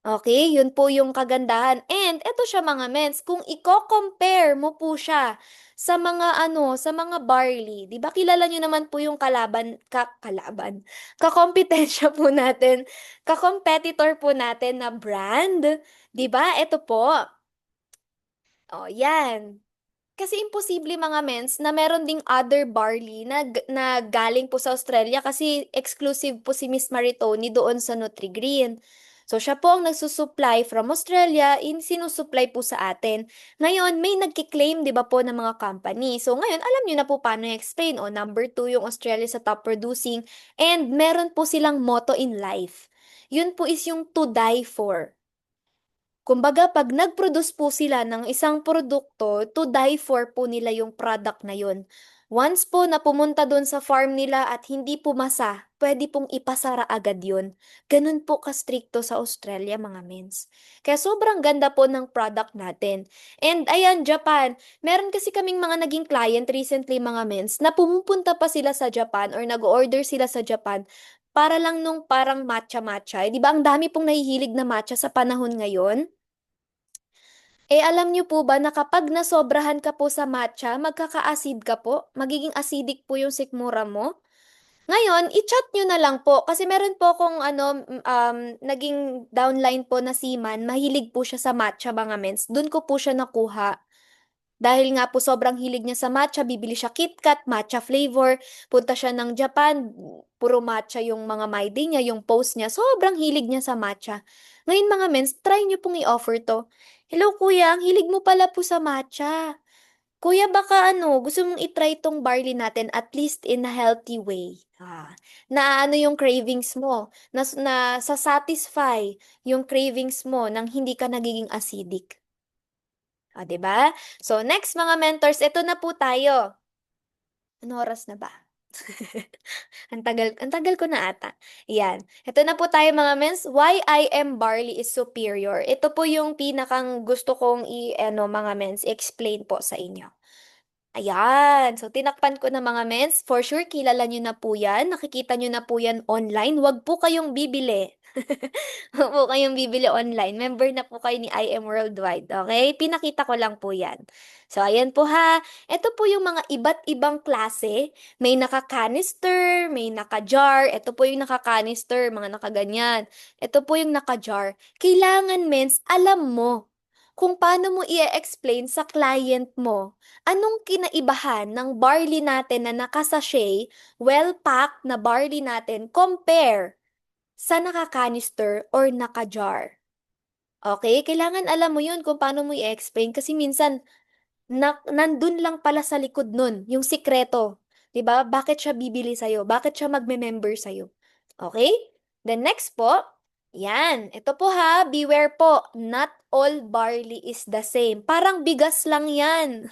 [SPEAKER 1] Okay, yun po yung kagandahan. And eto siya mga mens, kung iko-compare mo po siya sa mga ano, sa mga barley, 'di ba kilala niyo naman po yung kakompetensya po natin, ka-competitor po natin na brand, 'di ba? Eto po. Oh, 'yan. Kasi imposible mga mens na meron ding other barley na galing po sa Australia kasi exclusive po si Miss Maritoni doon sa Nutri-Green. So siya po ang nagsusupply from Australia, sinusupply po sa atin. Ngayon, may nagki-claim 'di ba po ng mga company. So ngayon, alam niyo na po paano i-explain. O number 2 yung Australia sa top producing and meron po silang motto in life. Yun po is yung to die for. Kumbaga 'pag nag-produce po sila ng isang produkto, to die for po nila yung product na yun. Once po na pumunta dun sa farm nila at hindi pumasa, puwede pong ipasara agad yun. Ganun po ka-strikto sa Australia mga mens. Kaya sobrang ganda po ng product natin. And ayan, Japan, meron kasi kaming mga naging client recently mga mens na pumupunta pa sila sa Japan or nag-o-order sila sa Japan para lang nung parang matcha-matcha. Eh, 'di ba ang dami pong nahihilig na matcha sa panahon ngayon? Eh, alam niyo po ba na kapag nasobrahan ka po sa matcha, magkaka-acid ka po, magiging acidic po yung sikmura mo? Ngayon, i-chat niyo na lang po kasi meron po akong ano, naging downline po na seaman, mahilig po siya sa matcha mga mens, dun ko po siya nakuha. Dahil nga po sobrang hilig niya sa matcha, bibili siya KitKat, matcha flavor. Punta siya ng Japan, puro matcha yung mga my day niya, yung post niya. Sobrang hilig niya sa matcha. Ngayon mga mens, try niyo pong i-offer to. Hello kuya, ang hilig mo pala po sa matcha. Kuya, baka ano, gusto mong i-try tong barley natin at least in a healthy way. Na ano yung cravings mo, na satisfy yung cravings mo nang hindi ka nagiging acidic. 'Di ba? So next mga mentors, eto na po tayo. Anong oras na ba? Ang tagal ko na ata. Yan. Eto na po tayo mga mens. Why I am barley is superior. Ito po yung pinakang gusto kong ano mga mens, explain po sa inyo. Ayan. So, tinakpan ko na mga mens. For sure, kilala nyo na po yan. Nakikita nyo na po yan online. Huwag po kayong bibili. Huwag po kayong bibili online. Member na po kayo ni I Am Worldwide. Okay? Pinakita ko lang po yan. So, ayan po ha. Ito po yung mga iba't ibang klase. May naka-canister, may naka-jar. Ito po yung naka-canister, mga nakaganyan. Ito po yung naka-jar. Kailangan, mens, alam mo kung paano mo i-explain sa client mo anong kinaibahan ng barley natin na naka-sachet, well-packed na barley natin compare sa naka-canister or naka-jar? Okay? Kailangan alam mo yun kung paano mo i-explain kasi minsan nandun lang pala sa likod nun yung sikreto. 'Di ba? Bakit siya bibili sa'yo? Bakit siya magme-member sa'yo? Okay? Then next po, yan. Ito po ha, beware po. Not all barley is the same. Parang bigas lang yan.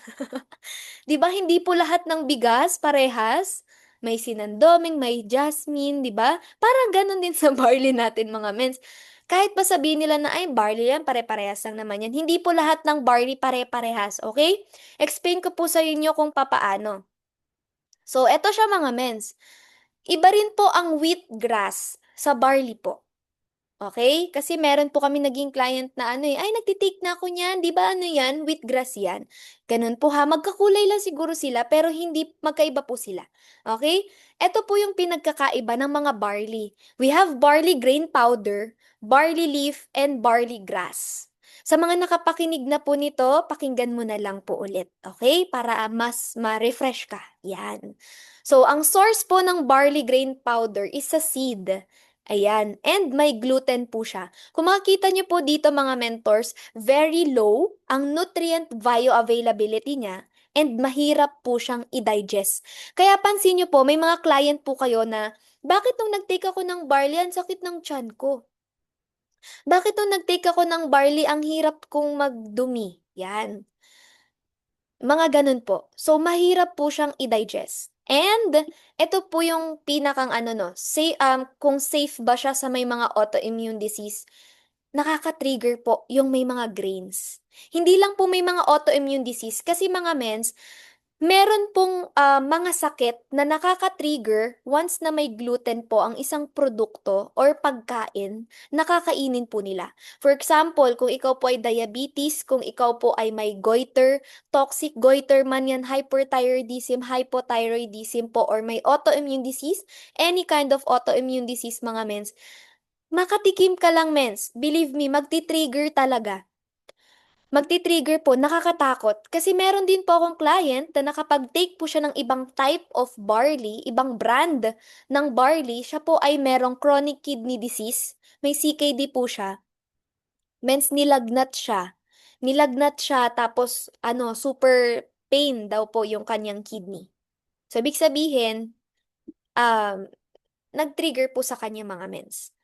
[SPEAKER 1] 'Di ba hindi po lahat ng bigas parehas? May sinandoming, may jasmine, 'di ba? Parang gano'n din sa barley natin mga mens. Kahit pa sabihin nila na, "Ay, barley yan, pare-parehas lang naman yan." Hindi po lahat ng barley pare-parehas, okay? Explain ko po sa inyo kung papaano. So, eto siya mga mens. Iba rin po ang wheatgrass sa barley po. Okay? Kasi meron po kami naging client na ano eh, "Ay nagte-take na ako niyan, 'di ba ano 'yan, wheatgrass 'yan." Gano'n po ha, magkakulay lang siguro sila pero hindi magkaiba po sila, okay? Eto po yung pinagkakaiba ng mga barley. We have barley grain powder, barley leaf, and barley grass. Sa mga nakapakinig na po nito, pakinggan mo na lang po ulit, okay? Para mas ma-refresh ka, 'yan. So, ang source po ng barley grain powder is sa seed. Ayan, and may gluten po siya. Kung makikita niyo po dito mga mentors, very low ang nutrient bioavailability niya and mahirap po siyang i-digest. Kaya pansin niyo po, may mga client po kayo na, bakit nung nag-take ako ng barley, ang sakit ng tiyan ko? Bakit nung nag-take ako ng barley, ang hirap kong magdumi? Yan. Mga gano'n po. So, mahirap po siyang i-digest. And eto po yung pinakang ano 'no, kung safe ba siya sa may mga autoimmune disease, nakaka-trigger po yung may mga grains. Hindi lang po may mga autoimmune disease kasi mga mens, meron pong, mga sakit na nakaka-trigger once na may gluten po ang isang produkto or pagkain na kakainin po nila. For example, kung ikaw po ay diabetes, kung ikaw po ay may goiter, toxic goiter man yan, hyperthyroidism, hypothyroidism po, or may autoimmune disease, any kind of autoimmune disease mga mens, makatikim ka lang mens, believe me, magti-trigger talaga. Magti-trigger po, nakakatakot. Kasi meron din po akong client na nakapag-take po siya ng ibang type of barley, ibang brand ng barley, siya po ay merong chronic kidney disease, may CKD po siya, mens nilagnat siya. Nilagnat siya tapos ano, super pain daw po yung kanyang kidney. So, ibig sabihin, um, nag-trigger po sa kanya mga mens.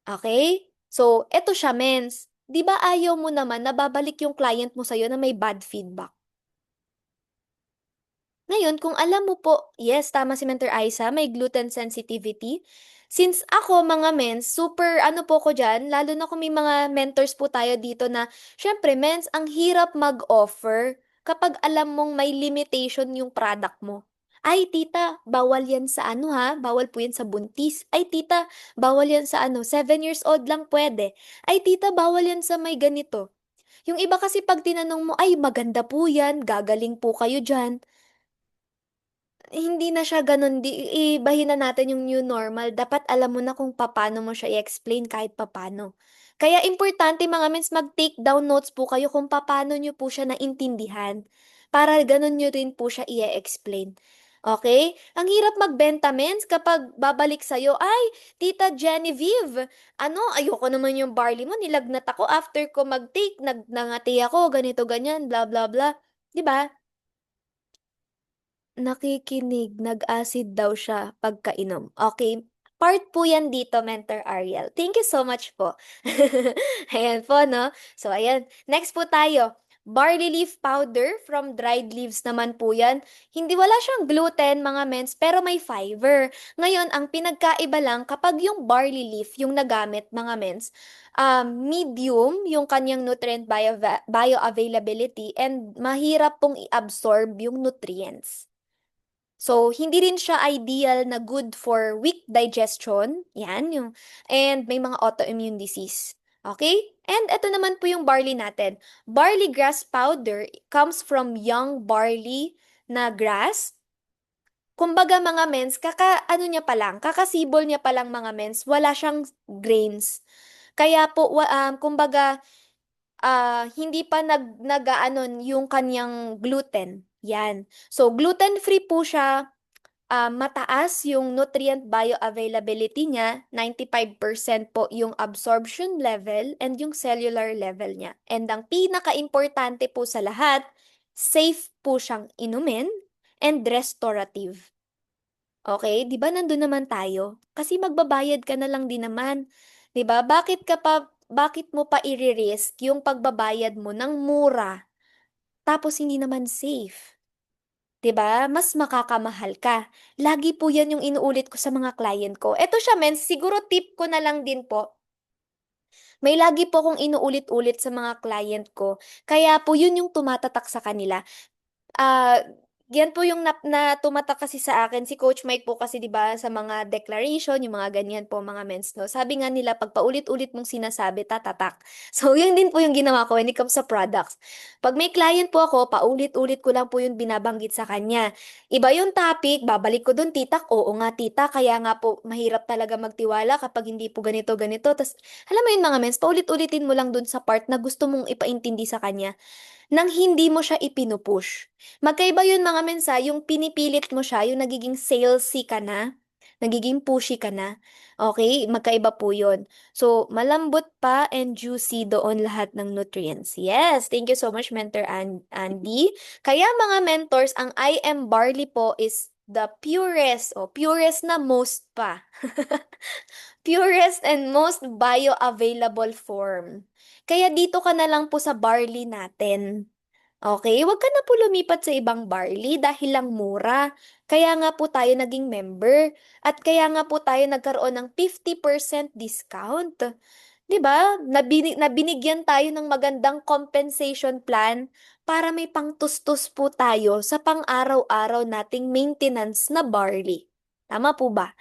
[SPEAKER 1] Okay? So, eto siya mens, 'di ba ayaw mo naman na babalik yung client mo sa'yo na may bad feedback? Ngayon kung alam mo po, yes, tama si Mentor Aiza, may gluten sensitivity. Since ako mga mens, super ano po ko diyan, lalo na kung may mga mentors po tayo dito na siyempre mens, ang hirap mag-offer kapag alam mong may limitation yung product mo. Ay tita, bawal yan sa ano ha, bawal po yan sa buntis. Ay tita, bawal yan sa ano, 7 years old lang pwede. Ay tita, bawal yan sa may ganito. Yung iba kasi pag tinanong mo, ay maganda po yan, gagaling po kayo dyan. Hindi na siya gano'n, ibahin na natin yung new normal, dapat alam mo na kung papaano mo siya i-explain kahit papaano. Kaya importante mga mens mag-take down notes po kayo kung papaano niyo po siya naintindihan, para gano'n niyo rin po siya i-e-explain, okey? Ang hirap magbenta mens kapag babalik sa'yo, "Ay, Tita Genevieve, ano ayoko naman yung barley mo, nilagnat ako after ko mag-take, nangati ako, ganito ganyan, blah, blah, blah." 'Di ba? Nakikinig, nag-acid daw siya pagkainom. Okay, part po 'yan dito, Mentor Ariel. Thank you so much po. Ayan po 'no. So ayan, next po tayo, barley leaf powder from dried leaves naman po 'yan. Wala siyang gluten mga mens, pero may fiber. Ngayon ang pinagkaiba lang kapag yung barley leaf yung nagamit mga mens, medium yung kanyang nutrient bioavailability and mahirap pong i-absorb yung nutrients. So, hindi rin siya ideal na good for weak digestion, 'yan yung and may mga autoimmune disease, okay? And eto naman po yung barley natin. Barley grass powder comes from young barley na grass. Kumbaga mga mens, kaka-ano niya pa lang, kakasibol niya pa lang mga mens, wala siyang grains. Kaya po kumbaga, hindi pa nag-aano yung kaniyang gluten, 'yan. So, gluten-free po siya. Mataas yung nutrient bioavailability niya, 95% po yung absorption level and yung cellular level niya. And ang pinaka-importante po sa lahat, safe po siyang inumin and restorative. Okay, 'di ba nandun naman tayo? Kasi magbabayad ka na lang din naman, 'di ba? Bakit mo pa iri-risk yung pagbabayad mo ng mura tapos hindi naman safe? 'Di ba, mas makakamahal ka. Lagi po 'yan yung inuulit ko sa mga client ko. Eto siya men, siguro tip ko na lang din po, may lagi po akong inuulit-ulit sa mga client ko, kaya po 'yun yung tumatatak sa kanila. Ah, Yan po yung na tumatak kasi sa akin si Coach Mike po kasi 'di ba sa mga declaration, yung mga ganyan po mga mens 'no. Sabi nga nila 'pag paulit-ulit mong sinasabi tatatak. So yun din po yung ginawa ko when it comes sa products. 'Pag may client po ako, paulit-ulit ko lang po yung binabanggit sa kanya. Iba yung topic, babalik ko dun, "Tita, oo nga tita, kaya nga po mahirap talaga magtiwala kapag hindi po ganito, ganito." Tas alam mo yun mga mens, paulit-ulitin mo lang dun sa part na gusto mong ipaintindi sa kanya nang hindi mo siya ipinupush. Magkaiba yun mga mensa, yung pinipilit mo siya, yung nagiging salesy ka na, nagiging pushy ka na. Okay, magkaiba po yun. So, malambot pa and juicy doon lahat ng nutrients. Yes, thank you so much, Mentor Andy. Kaya mga mentors, ang I am barley po is the purest o purest na most pa. Purest and most bioavailable form. Kaya dito ka na lang po sa barley natin. Okay, wag ka na po lumipat sa ibang barley dahil lang mura. Kaya nga po tayo naging member at kaya nga po tayo nagkaroon ng 50% discount. 'Di ba? Nabinigyan tayo ng magandang compensation plan para may pangtustos po tayo sa pang-araw-araw nating maintenance na barley. Tama po ba?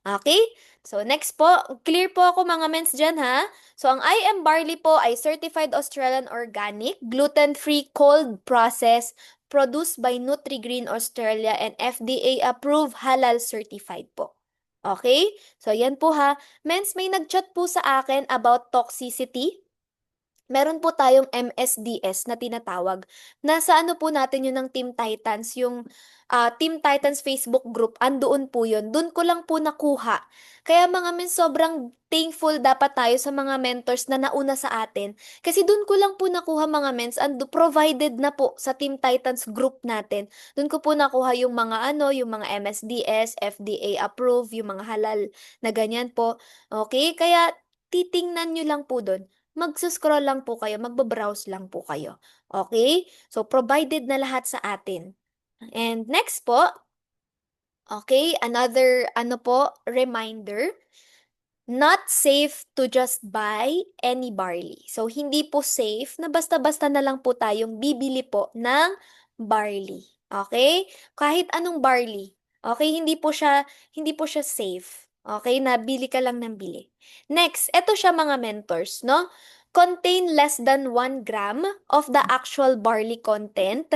[SPEAKER 1] Okay? So, next po, clear po ako mga mens dyan ha. So, ang I Am Barley po ay Certified Australian Organic, gluten-free, cold process, produced by Nutri-Green Australia and FDA approved, halal certified po. Okay? So, yan po ha. Mens, may nag-chat po sa akin about toxicity. Meron po tayong MSDS na tinatawag. Nasa ano po natin yun ng Team Titans, yung Team Titans Facebook group, andoon po yun. Doon ko lang po nakuha. Kaya mga men, sobrang thankful dapat tayo sa mga mentors na nauna sa atin. Kasi doon ko lang po nakuha mga mens, and provided na po sa Team Titans group natin. Doon ko po nakuha yung mga ano, yung mga MSDS, FDA approved, yung mga halal na ganyan po. Okay? Kaya titingnan nyo lang po doon, magso-scroll lang po kayo, magbabrowse lang po kayo. Okay? So, provided na lahat sa atin. And next po, okay, another ano po, reminder, not safe to just buy any barley. So, hindi po safe na basta-basta na lang po tayong bibili po ng barley. Okay? Kahit anong barley. Okay, hindi po siya safe. Okay, nabili ka lang ng bili. Next, eto siya mga mentors, no? Contain less than 1 gram of the actual barley content,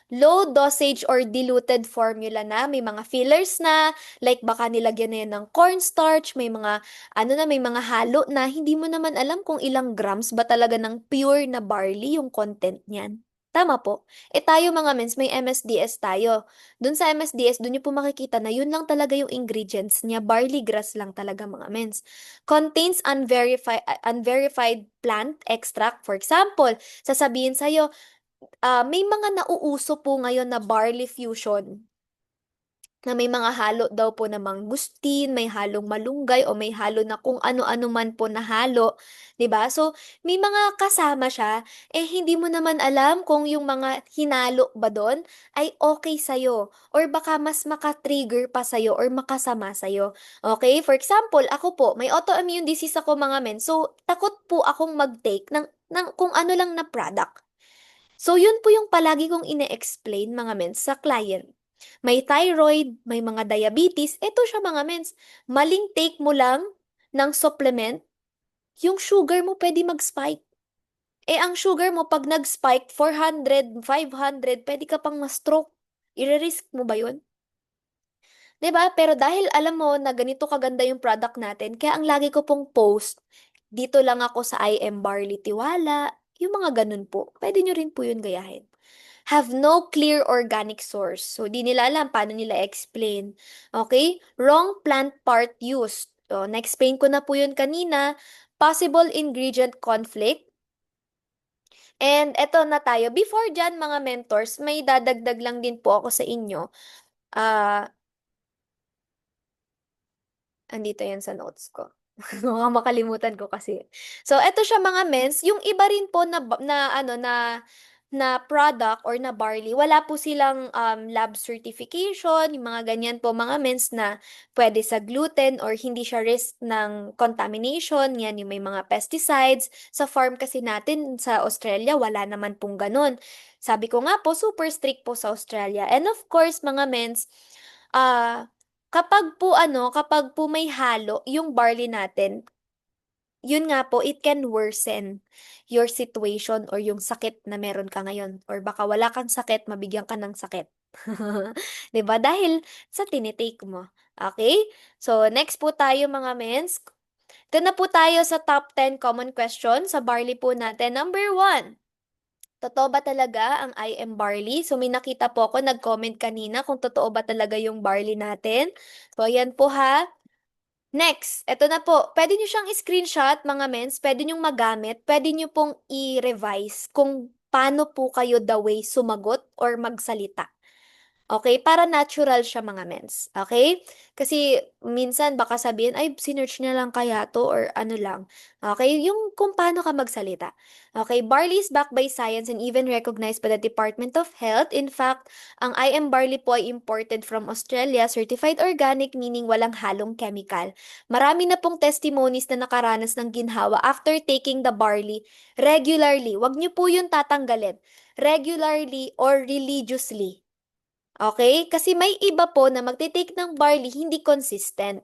[SPEAKER 1] low dosage or diluted formula na, may mga fillers na, like baka nilagyan na yan ng cornstarch, may mga ano na, may mga halo na hindi mo naman alam kung ilang grams ba talaga ng pure na barley yung content niyan. Tama po. Eh tayo mga mens, may MSDS tayo. Dun sa MSDS, dun niyo po makikita na yun lang talaga yung ingredients niya. Barley grass lang talaga mga mens. Contains unverified plant extract. For example, sasabihin sa'yo, may mga nauuso po ngayon na barley fusion na may mga halo daw po na mangustin, may halong malunggay o may halo na kung ano-ano man po na halo, 'di ba? So, may mga kasama siya, eh hindi mo naman alam kung yung mga hinalo ba doon ay okay sa'yo or baka mas maka-trigger pa sa'yo or makasama sa'yo. Okay? For example, ako po, may autoimmune disease ako mga men. So, takot po akong mag-take ng kung ano lang na product. So, yun po yung palagi kong ine-explain mga mens sa client. May thyroid, may mga diabetes, eto siya mga mens. Maling take mo lang ng supplement, yung sugar mo pwede mag-spike. Eh, ang sugar mo pag nag-spike, 400, 500, pwede ka pang ma-stroke. I-risk mo ba yun? 'Di ba? Pero dahil alam mo na ganito kaganda yung product natin, kaya ang lagi ko pong post, dito lang ako sa I Am Barley Tiwala, yung mga ganun po. Pwede nyo rin po yun gayahin. Have no clear organic source. So, di nila alam paano nila explain. Okay? Wrong plant part used. So, na-explain ko na po yun kanina. Possible ingredient conflict. And eto na tayo. Before dyan, mga mentors, may dadagdag lang din po ako sa inyo. Ah, andito yan sa notes ko. Baka makalimutan ko kasi. So, eto siya mga mens. Yung iba rin po na, na ano na na product or na barley, wala po silang lab certification, yung mga ganyan po mga mens na pwede sa gluten or hindi siya risk ng contamination, yan yung may mga pesticides. Sa farm kasi natin sa Australia, wala naman pong ganun. Sabi ko nga po, super strict po sa Australia. And of course, mga mens, kapag po may halo yung barley natin, yun nga po, it can worsen your situation or yung sakit na meron ka ngayon. Or baka wala kang sakit, mabigyan ka ng sakit. 'Di ba? Dahil sa tinitake mo. Okay? So, next po tayo mga mens. Ito na po tayo sa top 10 common questions sa barley po natin. Number 1. Totoo ba talaga ang I am barley? So, may nakita po ako, nag-comment kanina kung totoo ba talaga yung barley natin. So, ayan po ha. Next, eto na po. Pwede nyo siyang screenshot, mga mens. Pwede nyo magamit. Pwede nyo pong i-revise kung paano po kayo the way sumagot or magsalita. Okay? Para natural siya mga mens. Okay? Kasi minsan baka sabihin, ay, sinearch niya lang kaya to or ano lang. Okay? Yung kung paano ka magsalita. Okay? Barley is backed by science and even recognized by the Department of Health. In fact, ang IM barley po ay imported from Australia, certified organic meaning walang halong chemical. Marami na pong testimonies na nakaranas ng ginhawa after taking the barley regularly. Wag niyo po yun tatanggalin. Regularly or religiously. Okay? Kasi may iba po na magte-take ng barley hindi consistent.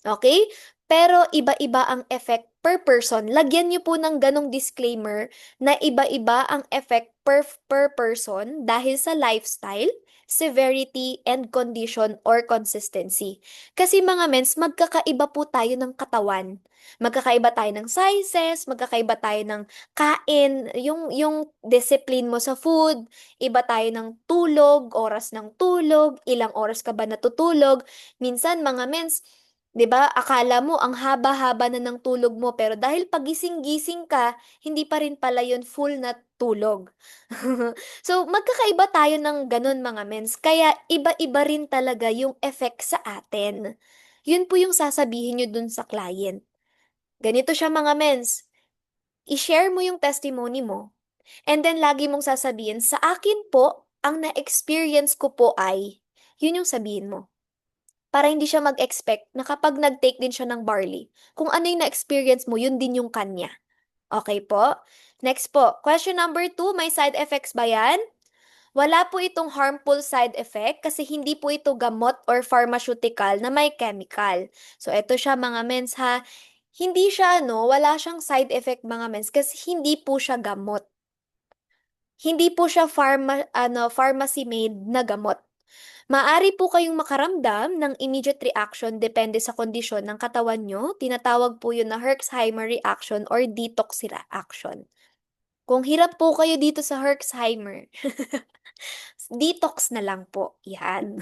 [SPEAKER 1] Okay? Pero iba-iba ang effect per person. Lagyan niyo po ng ganong disclaimer na iba-iba ang effect per person dahil sa lifestyle, severity, and condition or consistency. Kasi mga mens, magkakaiba po tayo ng katawan. Magkakaiba tayo ng sizes, magkakaiba tayo ng kain, yung discipline mo sa food, iba tayo ng tulog, oras ng tulog, ilang oras ka ba natutulog. Minsan mga mens, 'di ba, akala mo ang haba-haba na ng tulog mo pero dahil pagising-gising ka, hindi pa rin pala yun full na tulog. So, magkakaiba tayo ng ganun mga mens, kaya iba-iba rin talaga yung effect sa atin. Yun po yung sasabihin nyo dun sa client. Ganito siya mga mens, i-share mo yung testimony mo, and then lagi mong sasabihin, sa akin po, ang na-experience ko po ay, yun yung sabihin mo. Para hindi siya mag-expect na kapag nag-take din siya ng barley, kung ano yung na-experience mo, yun din yung kanya. Okay po? Next po, question number 2, may side effects ba yan? Wala po itong harmful side effect kasi hindi po ito gamot or pharmaceutical na may chemical. So, ito siya mga mens ha. Hindi siya wala siyang side effect mga mens kasi hindi po siya gamot. Hindi po siya pharmacy made na gamot. Maari po kayong makaramdam ng immediate reaction depende sa kondisyon ng katawan nyo. Tinatawag po yun na Herxheimer reaction or detox reaction. Kung hirap po kayo dito sa Herxheimer, detox na lang po. Yan.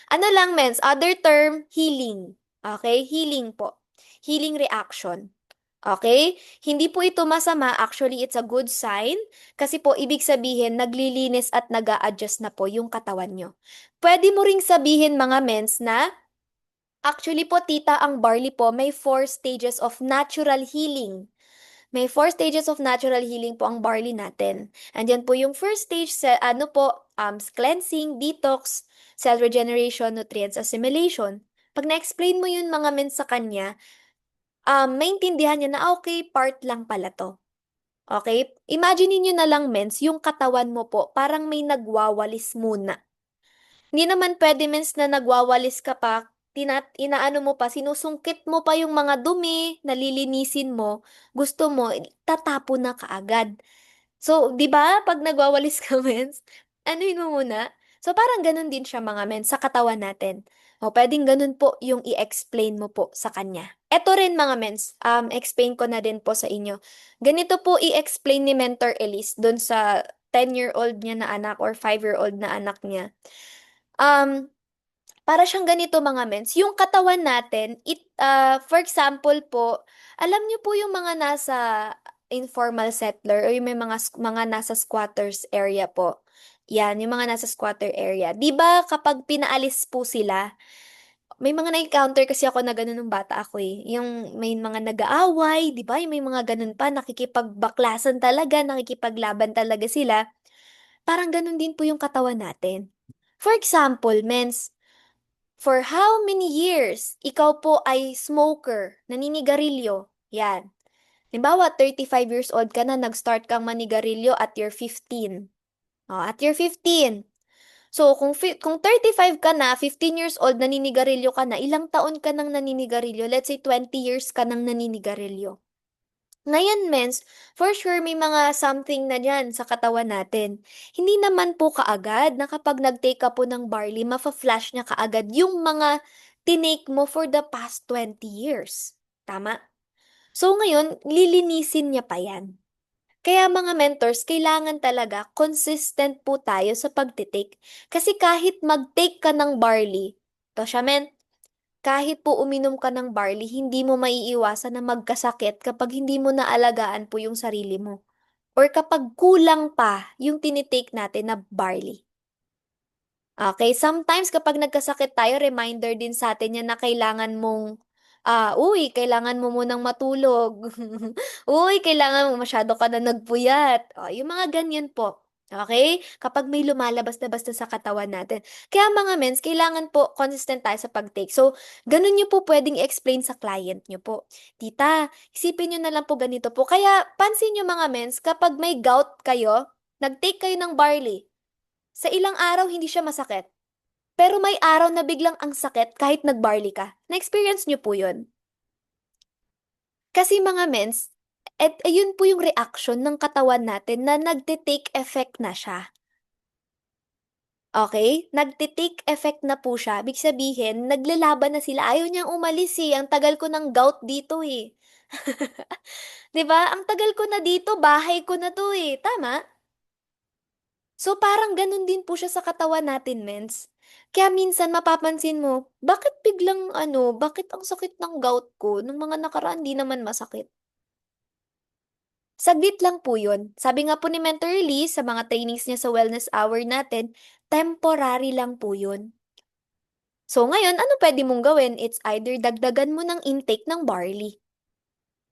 [SPEAKER 1] Ano lang, mens? Other term, healing. Okay? Healing po. Healing reaction. Okay? Hindi po ito masama. Actually, it's a good sign. Kasi po, ibig sabihin, naglilinis at nag-a-adjust na po yung katawan nyo. Pwede mo ring sabihin, mga mens, na actually po, tita, ang barley po may 4 stages of natural healing. May 4 stages of natural healing po ang barley natin. Andiyan po yung first stage, cleansing, detox, cell regeneration, nutrients assimilation. Pag na-explain mo yun mga men sa kanya, maintindihan niya na okay, part lang pala to. Okay? Imagine niyo na lang mens, yung katawan mo po, parang may nagwawalis muna. Hindi naman pwede mens na nagwawalis ka pa, inaano mo pa, sinusungkit mo pa yung mga dumi, nalilinisin mo, gusto mo, tatapon na kaagad. So, 'di ba, pag nagwawalis ka, mens, anuhin mo muna. So, parang ganun din siya mga mens sa katawan natin. O, pwedeng ganun po yung i-explain mo po sa kanya. Eto rin mga mens, explain ko na din po sa inyo. Ganito po i-explain ni Mentor Elise doon sa 10-year-old niya na anak or 5-year-old na anak niya. Um, para siyang ganito mga mens, yung katawan natin, for example po, alam niyo po yung mga nasa informal settler o yung may mga nasa squatters area po. Yan, yung mga nasa squatter area. 'Di ba kapag pinaalis po sila, may mga na-encounter kasi ako na gano'n nung bata ako eh. Yung may mga nag-aaway, di ba? Yung may mga gano'n pa, nakikipagbaklasan talaga, nakikipaglaban talaga sila. Parang gano'n din po yung katawan natin. For example, mens, for how many years ikaw po ay smoker, naninigarilyo? Yan. Halimbawa, 5 years old ka na, nag-start kang manigarilyo at your 15. Oh, at your 15. So, kung 35 ka na, 15 years old, naninigarilyo ka na, ilang taon ka nang naninigarilyo? Let's say 20 years ka nang naninigarilyo. Ngayon, mens, for sure may mga something na dyan sa katawan natin. Hindi naman po kaagad na kapag nag-take ka po ng barley, mafa-flash niya kaagad yung mga tinake mo for the past 20 years. Tama? So ngayon, lilinisin niya pa yan. Kaya mga mentors, kailangan talaga consistent po tayo sa pagtitake. Kasi kahit mag-take ka ng barley, to siya men, kahit po uminom ka ng barley, hindi mo maiiwasan na magkasakit kapag hindi mo naalagaan po yung sarili mo. Or kapag kulang pa yung tinitake natin na barley. Okay, sometimes kapag nagkasakit tayo, reminder din sa atin yan na kailangan mong, uy, kailangan mo munang matulog. Uy, kailangan mo, masyado ka na nagpuyat. Yung mga ganyan po. Okay? Kapag may lumalabas na basta sa katawan natin. Kaya mga mens, kailangan po consistent tayo sa pag-take. So, ganun nyo po pwedeng i-explain sa client nyo po. Tita, isipin nyo na lang po ganito po. Kaya, pansin nyo mga mens, kapag may gout kayo, nag-take kayo ng barley, sa ilang araw hindi siya masakit. Pero may araw na biglang ang sakit kahit nag-barley ka. Na-experience niyo po yun? Kasi mga mens, ayun po yung reaction ng katawan natin na nagte-take effect na siya. Okay? Nagte-take effect na po siya. Ibig sabihin, naglalaban na sila. Ayaw niyang umalis eh. Ang tagal ko ng gout dito eh. 'Di ba? Ang tagal ko na dito, bahay ko na 'to eh. Tama? So, parang ganun din po siya sa katawan natin, mens. Kaya minsan mapapansin mo, bakit biglang bakit ang sakit ng gout ko nung mga nakaraan di naman masakit? Saglit lang po yun. Sabi nga po ni Mentor Lee sa mga trainings niya sa wellness hour natin, temporary lang po yun. So ngayon, ano pwede mong gawin? It's either dagdagan mo ng intake ng barley.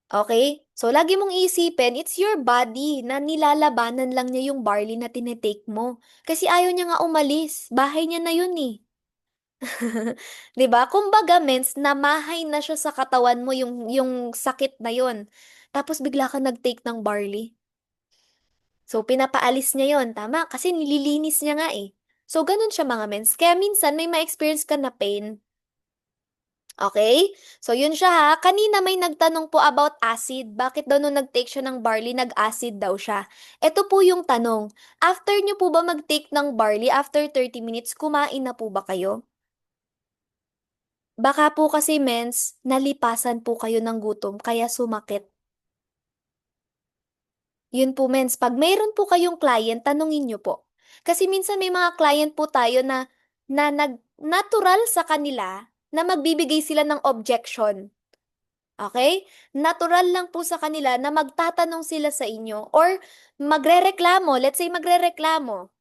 [SPEAKER 1] Okay? So, lagi mong iisipin, it's your body na nilalabanan lang niya yung barley na tinitake mo. Kasi ayaw niya nga umalis. Bahay niya na yun eh. 'Di ba? Kumbaga, mens, namahay na siya sa katawan mo yung sakit na yun. Tapos bigla ka nag-take ng barley. So, pinapaalis niya yon, tama? Kasi nililinis niya nga eh. So, ganun siya mga mens. Kaya minsan may ma-experience ka na pain. Okay? So, yun siya ha. Kanina may nagtanong po about acid. Bakit daw nung nag-take siya ng barley, nag-acid daw siya? Ito po yung tanong. After nyo po ba mag-take ng barley, after 30 minutes, kumain na po ba kayo? Baka po kasi mens, nalipasan po kayo ng gutom, kaya sumakit. Yun po mens, pag mayroon po kayong client, tanungin nyo po. Kasi minsan may mga client po tayo na natural sa kanila na magbibigay sila ng objection. Okay? Natural lang po sa kanila na magtatanong sila sa inyo or magrereklamo, let's say magrereklamo.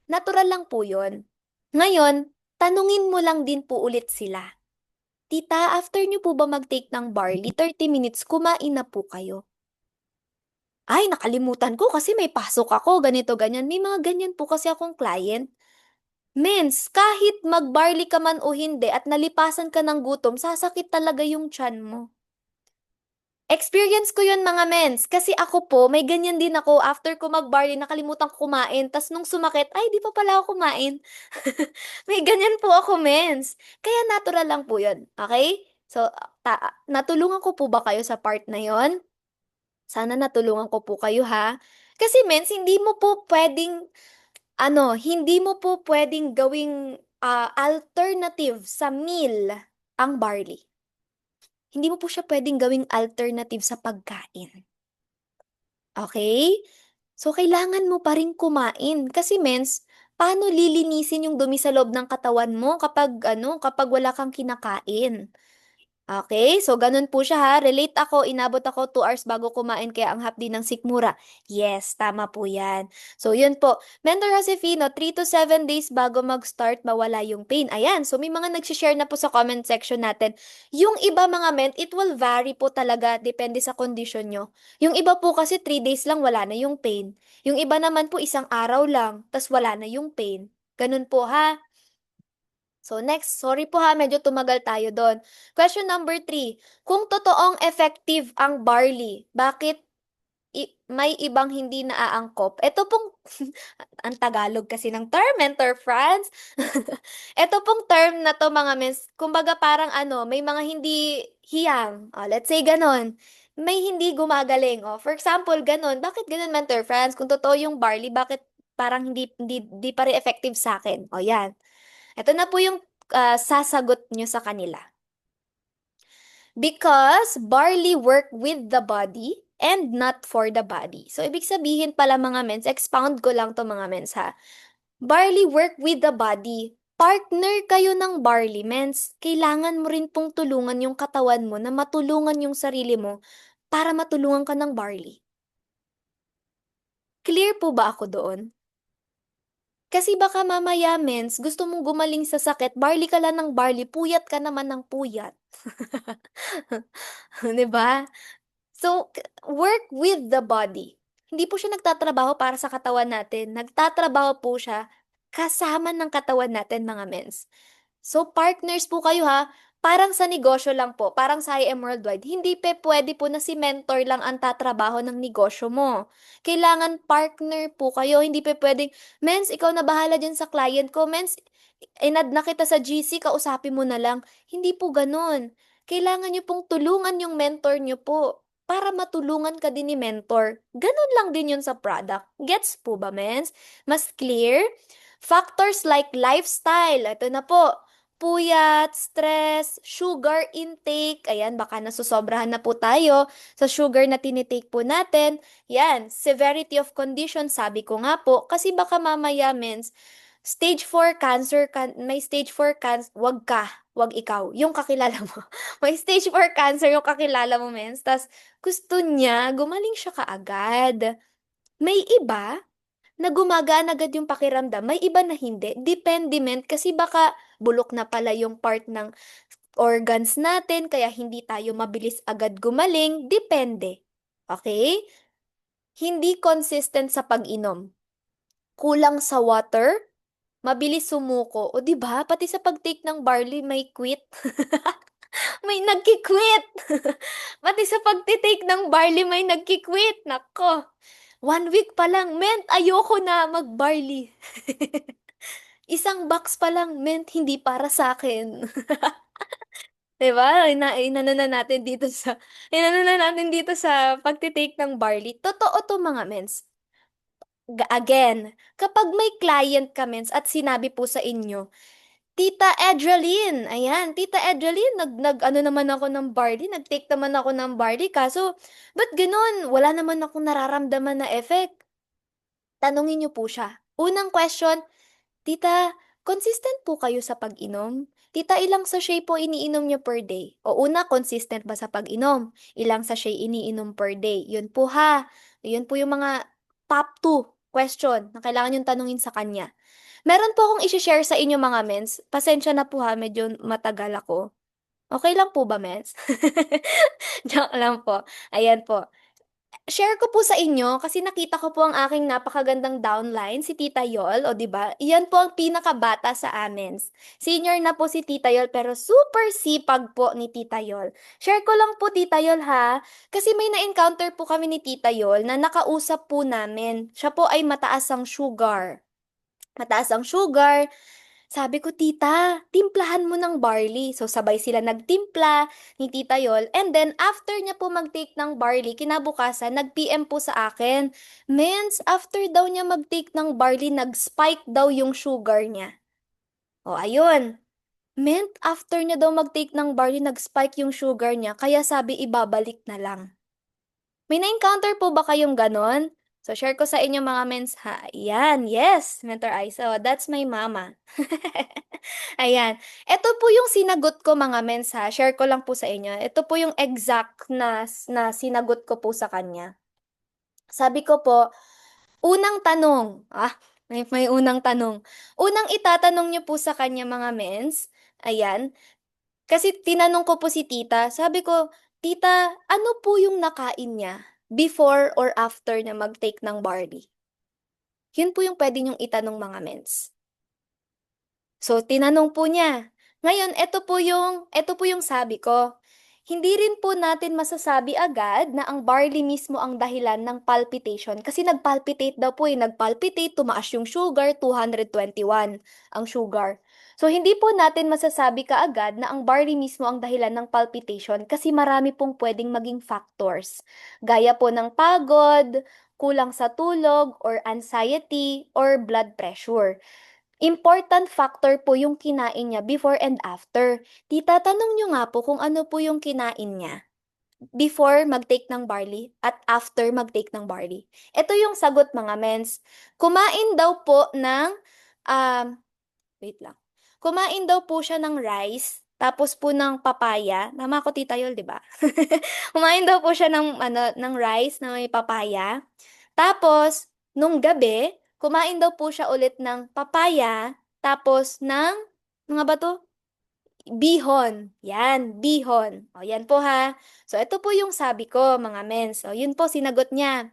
[SPEAKER 1] Natural lang po yun. Ngayon, tanungin mo lang din po ulit sila. Tita, after niyo po ba mag-take ng barley, 30 minutes, kumain na po kayo? Ay, nakalimutan ko kasi may pasok ako, ganito, ganyan. May mga ganyan po kasi akong client. Mens, kahit mag-barley ka man o hindi at nalipasan ka ng gutom, sasakit talaga yung tiyan mo. Experience ko yun mga mens. Kasi ako po, may ganyan din ako. After ko mag-barley, nakalimutan ko kumain. Tas nung sumakit, ay, di pa pala ako kumain. May ganyan po ako, mens. Kaya natural lang po yun. Okay? So, natulungan ko po ba kayo sa part na yon? Sana natulungan ko po kayo ha. Kasi mens, hindi mo po pwedeng gawing alternative sa meal ang barley. Hindi mo po siya pwedeng gawing alternative sa pagkain. Okay? So, kailangan mo pa rin kumain. Kasi mens, paano lilinisin yung dumi sa loob ng katawan mo kapag wala kang kinakain? Okay, so ganun po siya ha. Relate ako, inabot ako 2 hours bago kumain kaya ang hapdi ng sikmura. Yes, tama po yan. So yun po. Mentor Josefino, 3 to 7 days bago mag-start mawala yung pain. Ayan, so may mga nag-share na po sa comment section natin. Yung iba mga men, it will vary po talaga, depende sa condition nyo. Yung iba po kasi 3 days lang wala na yung pain. Yung iba naman po isang araw lang, tas wala na yung pain. Ganun po ha. So next, sorry po ha, medyo tumagal tayo doon. Question number 3. Kung totoong effective ang barley, bakit may ibang hindi naaangkop? Ito pong, ang Tagalog kasi ng term, Mentor Franz. Ito pong term na to mga mens, kumbaga parang ano, may mga hindi hiyang. Oh, let's say ganon. May hindi gumagaling. Oh, for example, ganon. Bakit ganon, Mentor Franz? Kung totoo yung barley, bakit parang hindi pa rin effective sa akin? O yan. Ito na po yung sasagot nyo sa kanila. Because barley work with the body and not for the body. So, ibig sabihin pala mga mens, expound ko lang to mga mens ha. Barley work with the body. Partner kayo ng barley, mens. Kailangan mo rin pong tulungan yung katawan mo na matulungan yung sarili mo para matulungan ka ng barley. Clear po ba ako doon? Kasi baka mamaya, mens, gusto mong gumaling sa sakit, barley ka lang ng barley, puyat ka naman ng puyat. 'Di ba? So, work with the body. Hindi po siya nagtatrabaho para sa katawan natin. Nagtatrabaho po siya kasama ng katawan natin, mga mens. So, partners po kayo ha. Parang sa negosyo lang po, parang sa IM Worldwide, hindi pe pwede po na si mentor lang ang tatrabaho ng negosyo mo. Kailangan partner po kayo, hindi pe pwedeng, mens, ikaw na bahala dyan sa client ko, mens, inad na kita sa GC, kausapin mo na lang. Hindi po ganun. Kailangan nyo pong tulungan yung mentor nyo po para matulungan ka din ni mentor. Ganun lang din yun sa product. Gets po ba, mens? Mas clear? Factors like lifestyle. Ito na po. Puyat, stress, sugar intake. Ayan, baka nasusobrahan na po tayo sa sugar na tinitake po natin. Yan, severity of condition, sabi ko nga po. Kasi baka mamaya, mens, stage 4 cancer, may stage 4 cancer, wag ikaw, yung kakilala mo. May stage 4 cancer yung kakilala mo, mens. Tas gusto niya, gumaling siya kaagad. May iba, na gumagaan agad yung pakiramdam. May iba na hindi. Depende, men, kasi baka bulok na pala yung part ng organs natin, kaya hindi tayo mabilis agad gumaling. Depende. Okay? Hindi consistent sa pag-inom. Kulang sa water, mabilis sumuko. O, di ba? Pati sa pag-take ng barley, may quit. May nagki-quit. Pati sa pagtitake ng barley, may nagki-quit. Nako. 1 week pa lang, meant ayoko na mag-barley. Isang box pa lang meant hindi para sa akin. 'Di ba? Inano na natin dito sa inano na natin dito sa pagtitake ng barley. Totoo 'to mga mens. Again, kapag may client ka mens at sinabi po sa inyo, Tita Edgeline, ayan, Tita Edgeline, ano naman ako ng barley, nag-take naman ako ng barley, kaso, ba't ganun? Wala naman akong nararamdaman na effect. Tanungin niyo po siya. Unang question, Tita, consistent po kayo sa pag-inom? Tita, ilang sachet po iniinom niyo per day? O una, consistent ba sa pag-inom? Ilang sachet iniinom per day? Yun po ha. Yun po yung mga top 2 question na kailangan yung tanungin sa kanya. Meron po akong isi-share sa inyo mga mens. Pasensya na po ha, medyo matagal ako. Okay lang po ba, mens? Joke lang po. Ayan po. Share ko po sa inyo kasi nakita ko po ang aking napakagandang downline, si Tita Yol, o 'di ba? Iyan po ang pinakabata sa amin. Senior na po si Tita Yol pero super sipag po ni Tita Yol. Share ko lang po Tita Yol ha, kasi may na-encounter po kami ni Tita Yol na nakausap po namin. Siya po ay mataas ang sugar. Mataas ang sugar, sabi ko, Tita, timplahan mo ng barley. So, sabay sila nagtimpla ni Tita Yol. And then, after niya po mag-take ng barley, kinabukasan, nag-PM po sa akin. Mens, after daw niya mag-take ng barley, nag-spike daw yung sugar niya. O, ayun. Meant, after niya daw mag-take ng barley, nag-spike yung sugar niya. Kaya sabi, ibabalik na lang. May na-encounter po ba kayong ganon? So, share ko sa inyo mga mens ha. Ayan, yes, Mentor Aiso. That's my mama. Ayan. Ito po yung sinagot ko mga mens ha. Share ko lang po sa inyo. Ito po yung exact na sinagot ko po sa kanya. Sabi ko po, unang tanong. May unang tanong. Unang itatanong niyo po sa kanya mga mens. Ayan. Kasi tinanong ko po si tita. Sabi ko, tita, ano po yung nakain niya before or after na mag-take ng barley? Yun po yung pwede niyong itanong mga mens. So, tinanong po niya. Ngayon, ito po yung sabi ko. Hindi rin po natin masasabi agad na ang barley mismo ang dahilan ng palpitation. Kasi nagpalpitate daw po nagpalpitate, tumaas yung sugar, 221 ang sugar. So, hindi po natin masasabi kaagad na ang barley mismo ang dahilan ng palpitation kasi marami pong pwedeng maging factors. Gaya po ng pagod, kulang sa tulog, or anxiety, or blood pressure. Important factor po yung kinain niya before and after. Tita, tanong niyo nga po kung ano po yung kinain niya before mag-take ng barley at after mag-take ng barley. Ito yung sagot mga mens. Kumain daw po ng, um, wait lang. Kumain daw po siya ng rice, tapos po ng papaya. Tama ko, Tita Yol, di ba? Kumain daw po siya ng rice na may papaya. Tapos, nung gabi, kumain daw po siya ulit ng papaya, tapos ng, mga ba to? Bihon. Yan, bihon. O, yan po ha. So, ito po yung sabi ko, mga mens. O, yun po, sinagot niya.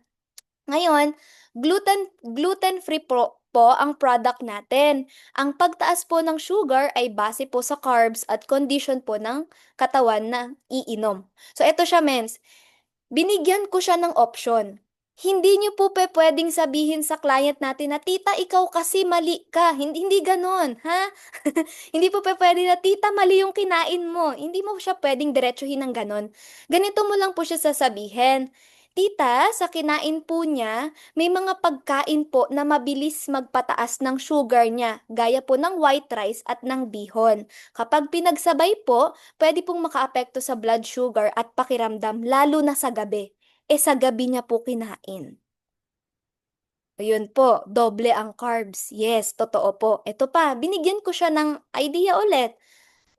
[SPEAKER 1] Ngayon, gluten-free po ang product natin. Ang pagtaas po ng sugar ay base po sa carbs at condition po ng katawan na iinom. So, ito siya, mens. Binigyan ko siya ng option. Hindi niyo po pwedeng sabihin sa client natin na, tita, ikaw kasi mali ka. Hindi ganon, ha? Hindi po pwede na, tita, mali yung kinain mo. Hindi mo siya pwedeng diretsuhin ng ganon. Ganito mo lang po siya sasabihin. Tita, sa kinain po niya, may mga pagkain po na mabilis magpataas ng sugar niya, gaya po ng white rice at ng bihon. Kapag pinagsabay po, pwede pong makaapekto sa blood sugar at pakiramdam, lalo na sa gabi. Sa gabi niya po kinain. Ayun po, doble ang carbs. Yes, totoo po. Ito pa, binigyan ko siya ng idea ulit.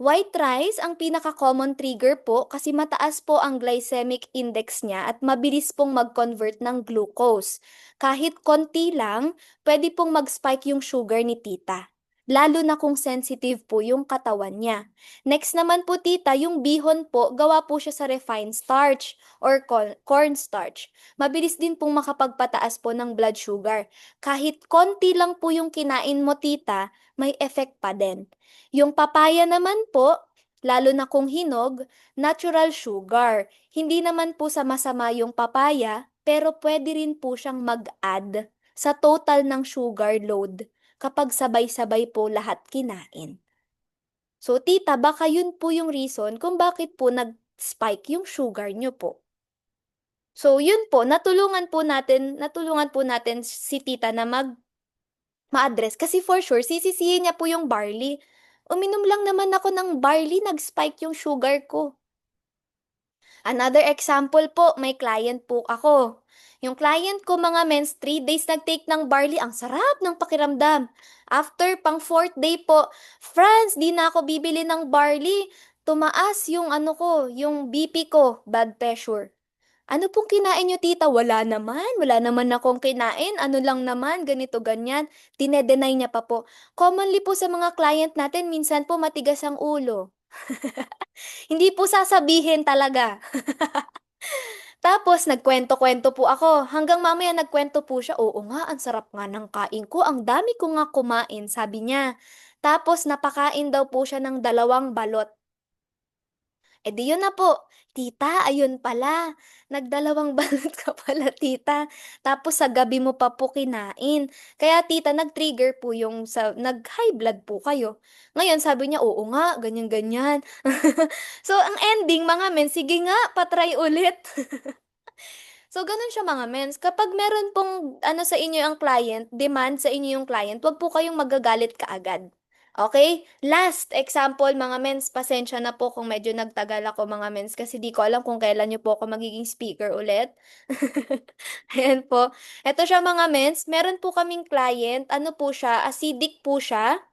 [SPEAKER 1] White rice ang pinaka-common trigger po kasi mataas po ang glycemic index niya at mabilis pong mag-convert ng glucose. Kahit konti lang, pwede pong mag-spike yung sugar ni tita. Lalo na kung sensitive po yung katawan niya. Next naman po tita, yung bihon po, gawa po siya sa refined starch or corn starch. Mabilis din pong makapagpataas po ng blood sugar. Kahit konti lang po yung kinain mo tita, may effect pa din. Yung papaya naman po, lalo na kung hinog, natural sugar. Hindi naman po sa masama yung papaya, pero pwede rin po siyang mag-add sa total ng sugar load kapag sabay-sabay po lahat kinain. So tita, baka yun po yung reason kung bakit po nag-spike yung sugar nyo po. So yun po, natulungan po natin si tita na ma-address kasi for sure sisisihin niya po yung barley. Uminom lang naman ako ng barley, nag-spike yung sugar ko. Another example po, may client po ako. Yung client ko mga mens, 3 days nag-take ng barley, ang sarap ng pakiramdam. After pang 4th day po, Franz, di na ako bibili ng barley. Tumaas yung yung BP ko, blood pressure. Ano pong kinain niyo tita? Wala naman akong kinain, ano lang naman, ganito ganyan. Dinedenay niya pa po. Commonly po sa mga client natin, minsan po matigas ang ulo. Hindi po sasabihin talaga. Tapos nagkwento-kwento po ako. Hanggang mamaya nagkwento po siya, oo nga, ang sarap nga ng kain ko, ang dami ko nga kumain, sabi niya. Tapos napakain daw po siya ng 2 balot. Di yun na po. Tita, ayun pala. Nagdalawang balot ka pala, tita. Tapos sa gabi mo pa po kinain. Kaya tita, nag-trigger po nag-high blood po kayo. Ngayon, sabi niya, oo nga, ganyan-ganyan. So, ang ending, mga men, sige nga, patry ulit. So, ganun siya mga mens. Kapag meron pong sa inyo ang client, demand sa inyo yung client, wag po kayong magagalit kaagad. Okay? Last example, mga mens, pasensya na po kung medyo nagtagal ako mga mens kasi di ko alam kung kailan niyo po ako magiging speaker ulit. Ayan po. Ito siya mga mens, meron po kaming client, ano po siya, acidic po siya.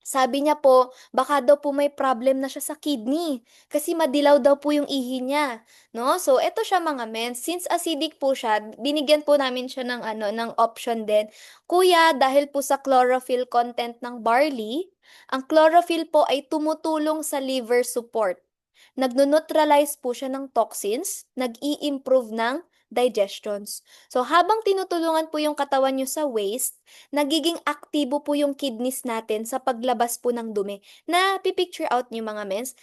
[SPEAKER 1] Sabi niya po, baka daw po may problem na siya sa kidney kasi madilaw daw po yung ihi niya, no? So eto siya mga mens, since acidic po siya, binigyan po namin siya ng ano, ng option din. Kuya, dahil po sa chlorophyll content ng barley, ang chlorophyll po ay tumutulong sa liver support. Nagno-neutralize po siya ng toxins, nag-i-improve ng digestions. So habang tinutulungan po yung katawan nyo sa waste, nagiging aktibo po yung kidneys natin sa paglabas po ng dumi. Na pipicture out niyo mga mens,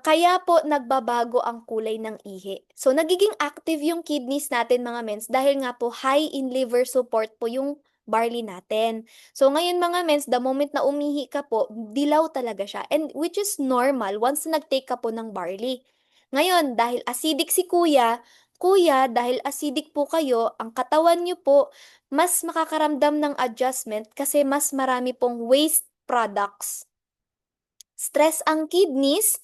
[SPEAKER 1] kaya po nagbabago ang kulay ng ihi. So nagiging active yung kidneys natin mga mens dahil nga po high in liver support po yung barley natin. So ngayon mga mens, the moment na umihi ka po, dilaw talaga siya. And which is normal once na nag-take ka po ng barley. Ngayon, dahil acidic si kuya, kuya, dahil acidic po kayo, ang katawan niyo po, mas makakaramdam ng adjustment kasi mas marami pong waste products. Stress ang kidneys,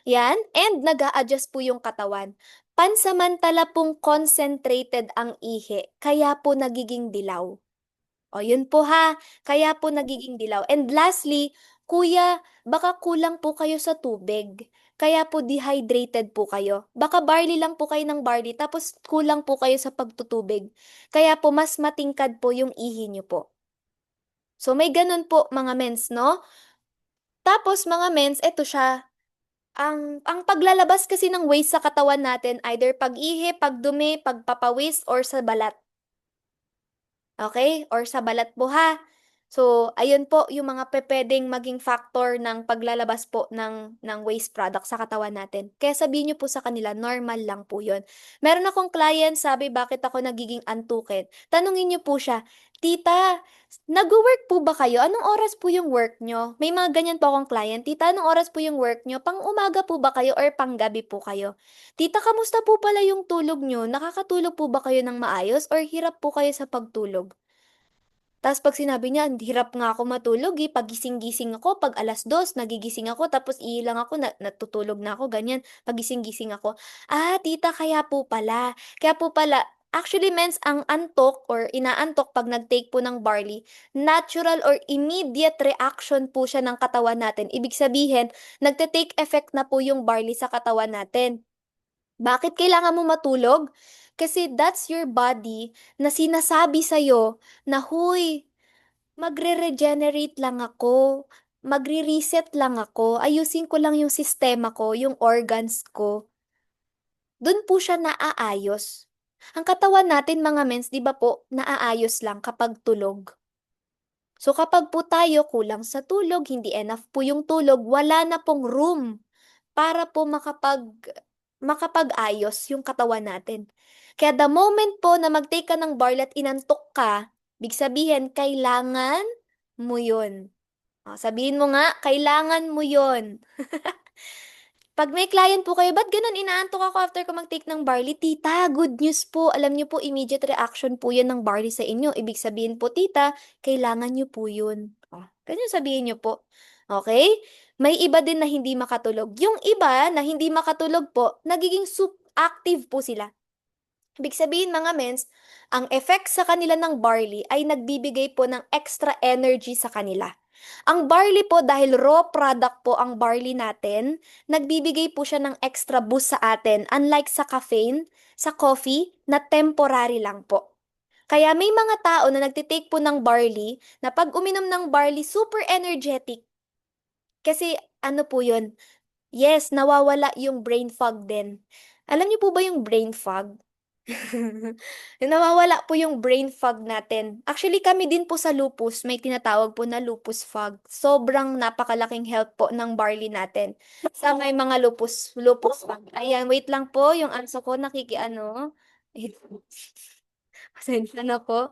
[SPEAKER 1] yan, and nag-a-adjust po yung katawan. Pansamantala pong concentrated ang ihi, kaya po nagiging dilaw. O, yun po ha, kaya po nagiging dilaw. And lastly, kuya, baka kulang po kayo sa tubig. Kaya po dehydrated po kayo. Baka barley lang po kayo ng barley, tapos kulang po kayo sa pagtutubig. Kaya po mas matingkad po yung ihi nyo po. So may ganun po mga mens, no? Tapos mga mens, eto siya. Ang paglalabas kasi ng waste sa katawan natin, either pag-ihi, pagdumi, pagpapawis, or sa balat. Okay? Or sa balat po ha. So, ayun po yung mga pwedeng maging factor ng paglalabas po ng waste product sa katawan natin. Kaya sabihin niyo po sa kanila, normal lang po yun. Meron akong client, sabi, bakit ako nagiging antukin? Tanungin niyo po siya, Tita, nag-work po ba kayo? Anong oras po yung work nyo? May mga ganyan po akong client. Tita, anong oras po yung work nyo? Pang umaga po ba kayo or pang gabi po kayo? Tita, kamusta po pala yung tulog nyo? Nakakatulog po ba kayo ng maayos or hirap po kayo sa pagtulog? Tapos pag sinabi niya, "Ang hirap nga ako matulog eh, pagising-gising ako, pag 2:00 nagigising ako, tapos iilang ako, natutulog na ako, ganyan, pagising-gising ako." Ah, tita, kaya po pala. Kaya po pala, actually mens, ang antok or inaantok pag nag-take po ng barley, natural or immediate reaction po siya ng katawan natin. Ibig sabihin, nagte-take effect na po yung barley sa katawan natin. Bakit kailangan mo matulog? Kasi that's your body na sinasabi sa'yo na, "Huy, magre-regenerate lang ako, magre-reset lang ako, ayusin ko lang yung sistema ko, yung organs ko." Dun po siya naaayos. Ang katawan natin mga mens, 'di ba po, naaayos lang kapag tulog. So kapag po tayo kulang sa tulog, hindi enough po yung tulog, wala na pong room para po makapag-ayos yung katawan natin. Kaya the moment po na mag-take ka ng barley at inantok ka, ibig sabihin kailangan mo yun. Sabihin mo nga, kailangan mo yun. 'Pag may client po kayo, "Ba't gano'n, inaantok ako after ko mag-take ng barley?" Tita, good news po. Alam niyo po, immediate reaction po 'yan ng barley sa inyo. Ibig sabihin po, tita, kailangan niyo po 'yun. Ganyan sabihin niyo po. Okay? May iba din na hindi makatulog. Yung iba na hindi makatulog po, nagiging active po sila. Ibig sabihin mga mens, ang effect sa kanila ng barley ay nagbibigay po ng extra energy sa kanila. Ang barley po, dahil raw product po ang barley natin, nagbibigay po siya ng extra boost sa atin, unlike sa caffeine, sa coffee, na temporary lang po. Kaya may mga tao na nagtitake po ng barley, na pag uminom ng barley, super energetic. Kasi ano po yun? Yes, nawawala yung brain fog din. Alam niyo po ba yung brain fog? Nawawala po yung brain fog natin. Actually, kami din po sa lupus, may tinatawag po na lupus fog. Sobrang napakalaking help po ng barley natin sa may mga lupus fog. Ayan, wait lang po, yung anso ko nakikiano. Pasensya na po.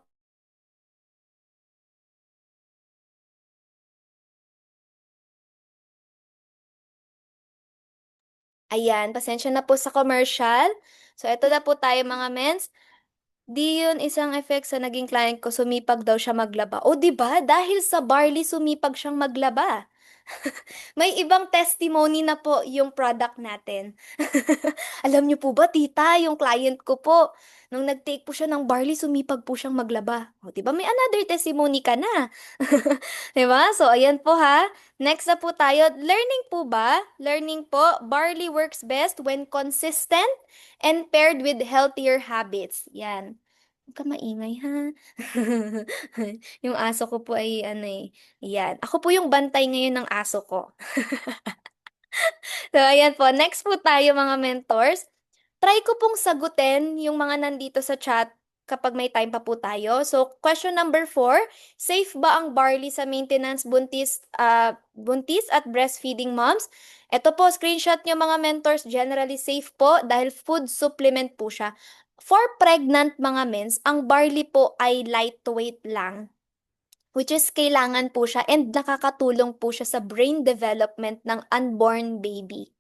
[SPEAKER 1] Ayan, pasensya na po sa commercial. So, eto na po tayo mga mens. Di yun isang effect sa naging client ko, sumipag daw siya maglaba. O, di ba? Dahil sa barley, sumipag siyang maglaba. May ibang testimony na po yung product natin. Alam niyo po ba, tita, yung client ko po, nung nag-take po siya ng barley, sumipag po siyang maglaba. O, di ba? May another testimony ka na. Di ba? So, ayan po ha. Next na po tayo. Learning po ba? Learning po, barley works best when consistent and paired with healthier habits. Yan. Huwag ka maingay ha. Yung aso ko po ay ano eh. Yan. Ako po yung bantay ngayon ng aso ko. So, ayan po. Next po tayo mga mentors. Try ko pong sagutin yung mga nandito sa chat kapag may time pa po tayo. So, question number 4, safe ba ang barley sa maintenance buntis at breastfeeding moms? Ito po, screenshot nyo mga mentors, generally safe po dahil food supplement po siya. For pregnant mga mens, ang barley po ay lightweight lang. Which is kailangan po siya and nakakatulong po siya sa brain development ng unborn baby.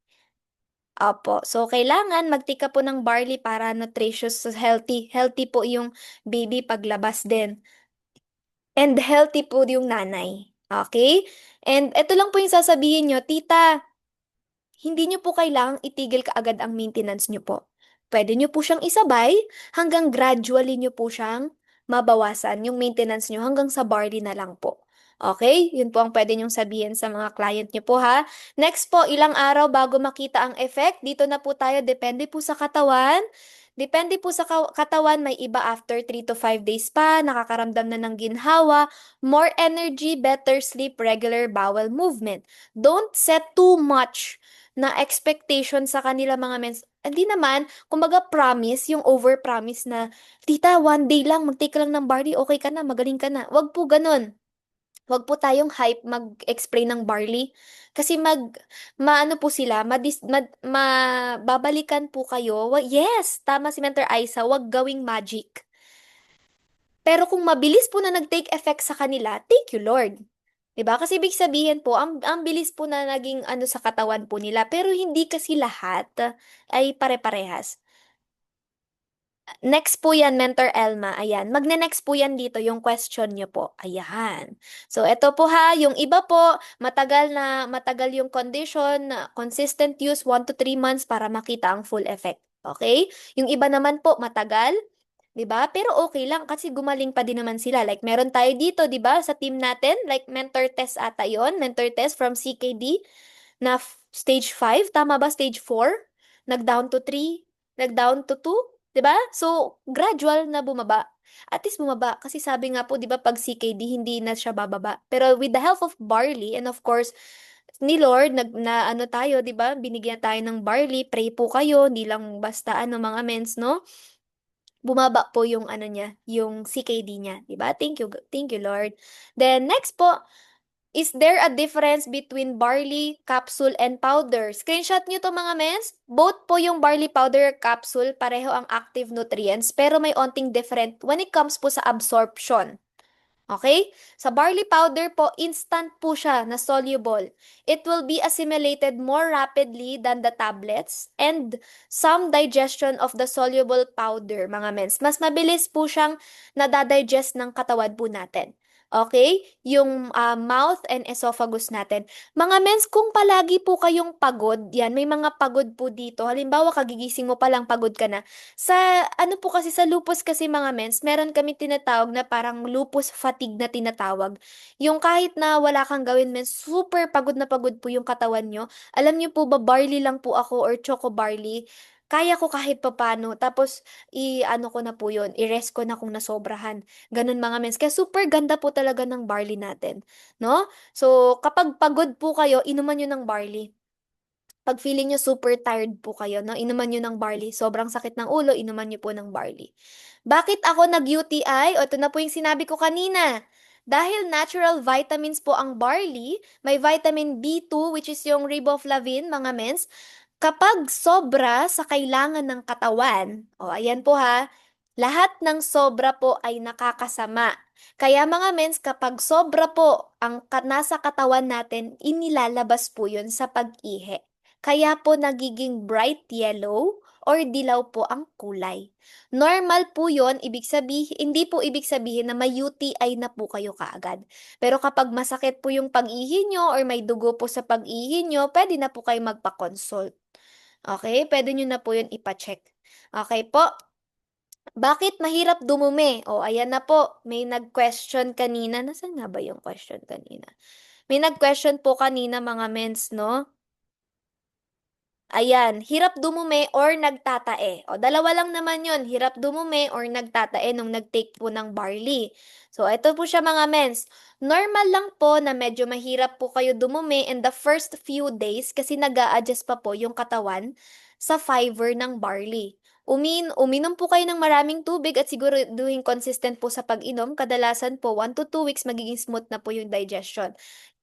[SPEAKER 1] Opo. So, kailangan magtika po ng barley para nutritious, healthy. Healthy po yung baby paglabas din. And healthy po yung nanay. Okay? And ito lang po yung sasabihin nyo, tita, hindi nyo po kailangang itigil kaagad ang maintenance nyo po. Pwede nyo po siyang isabay hanggang gradually nyo po siyang mabawasan yung maintenance nyo hanggang sa barley na lang po. Okay? Yun po ang pwede nyong sabihin sa mga client nyo po ha. Next po, ilang araw bago makita ang effect. Dito na po tayo, depende po sa katawan. Depende po sa katawan, may iba after 3 to 5 days pa, nakakaramdam na ng ginhawa, more energy, better sleep, regular bowel movement. Don't set too much na expectation sa kanila mga mens. Hindi naman, kumbaga promise, yung over-promise na, tita, 1 day lang, mag-take ka lang ng barley, okay ka na, magaling ka na. Wag po ganun. Wag po tayong hype mag-explain ng barley. Kasi maano po sila, mababalikan po kayo. Yes, tama si Mentor Aisa, wag gawing magic. Pero kung mabilis po na nag-take effect sa kanila, thank you Lord. 'Di ba? Kasi ibig sabihin po, ang bilis po na naging ano sa katawan po nila, pero hindi kasi lahat ay pare-parehas. Next po yan, Mentor Elma. Ayan. Magne-next po yan dito, yung question nyo po. Ayan. So, ito po ha, yung iba po, matagal yung condition, consistent use 1 to 3 months para makita ang full effect. Okay? Yung iba naman po, matagal, 'di ba? Pero okay lang kasi gumaling pa din naman sila. Like meron tayo dito, 'di ba, sa team natin, like mentor test ata 'yon, mentor test from CKD na stage 5, tama ba? Stage 4, nag-down to 3, nag-down to 2, 'di ba? So, gradual na bumaba. At least bumaba kasi sabi nga po 'di ba pag CKD hindi na siya bababa. Pero with the help of barley and of course ni Lord na ano tayo 'di ba? Binigyan tayo ng barley, pray po kayo, hindi lang basta ano mga mens, no? Bumaba po yung ano niya, yung CKD niya, 'di ba? Thank you Lord. Then next po, is there a difference between barley capsule and powder? Screenshot nyo to mga mens. Both po yung barley powder capsule, pareho ang active nutrients, pero may onting different when it comes po sa absorption. Okay? Sa barley powder po, instant po siya na soluble. It will be assimilated more rapidly than the tablets and some digestion of the soluble powder, mga mens. Mas mabilis po siyang nadadigest ng katawan po natin. Okay? Yung mouth and esophagus natin. Mga mens, kung palagi po kayong pagod, yan, may mga pagod po dito. Halimbawa, kagigising mo pa lang, pagod ka na. Sa, ano po kasi, sa lupus kasi mga mens, meron kami tinatawag na parang lupus fatigue na tinatawag. Yung kahit na wala kang gawin mens, super pagod na pagod po yung katawan nyo. Alam nyo po ba, barley lang po ako or choco barley, kaya ko kahit papano. Tapos, ano ko na po yun, i-rest ko na kung nasobrahan. Ganun mga mens. Kaya super ganda po talaga ng barley natin. No? So, kapag pagod po kayo, inuman nyo ng barley. Pag feeling nyo super tired po kayo, no? Inuman nyo ng barley. Sobrang sakit ng ulo, inuman nyo po ng barley. Bakit ako nag-UTI? O, ito na po yung sinabi ko kanina. Dahil natural vitamins po ang barley, may vitamin B2 which is yung riboflavin, mga mens. Kapag sobra sa kailangan ng katawan, o ayan po ha, lahat ng sobra po ay nakakasama. Kaya mga mens, kapag sobra po ang nasa katawan natin, inilalabas po yun sa pag-ihi. Kaya po nagiging bright yellow or dilaw po ang kulay. Normal po yon, hindi po ibig sabihin na may UTI na po kayo kaagad. Pero kapag masakit po yung pag-ihi nyo or may dugo po sa pag-ihi nyo, pwede na po kayo magpa-consult. Okay? Pwede nyo na po yun ipacheck. Okay po? Bakit mahirap dumumi? O, ayan na po. May nag-question kanina. Nasaan nga ba yung question kanina? May nag-question po kanina mga mens, no? Ayan, hirap dumumi or nagtatae. O, dalawa lang naman yon, hirap dumumi or nagtatae nung nag-take po ng barley. So, ito po siya mga mens. Normal lang po na medyo mahirap po kayo dumumi in the first few days kasi nag-a-adjust pa po yung katawan sa fiber ng barley. Uminom po kayo ng maraming tubig at siguraduhin consistent po sa pag-inom. Kadalasan po, 1 to 2 weeks magiging smooth na po yung digestion.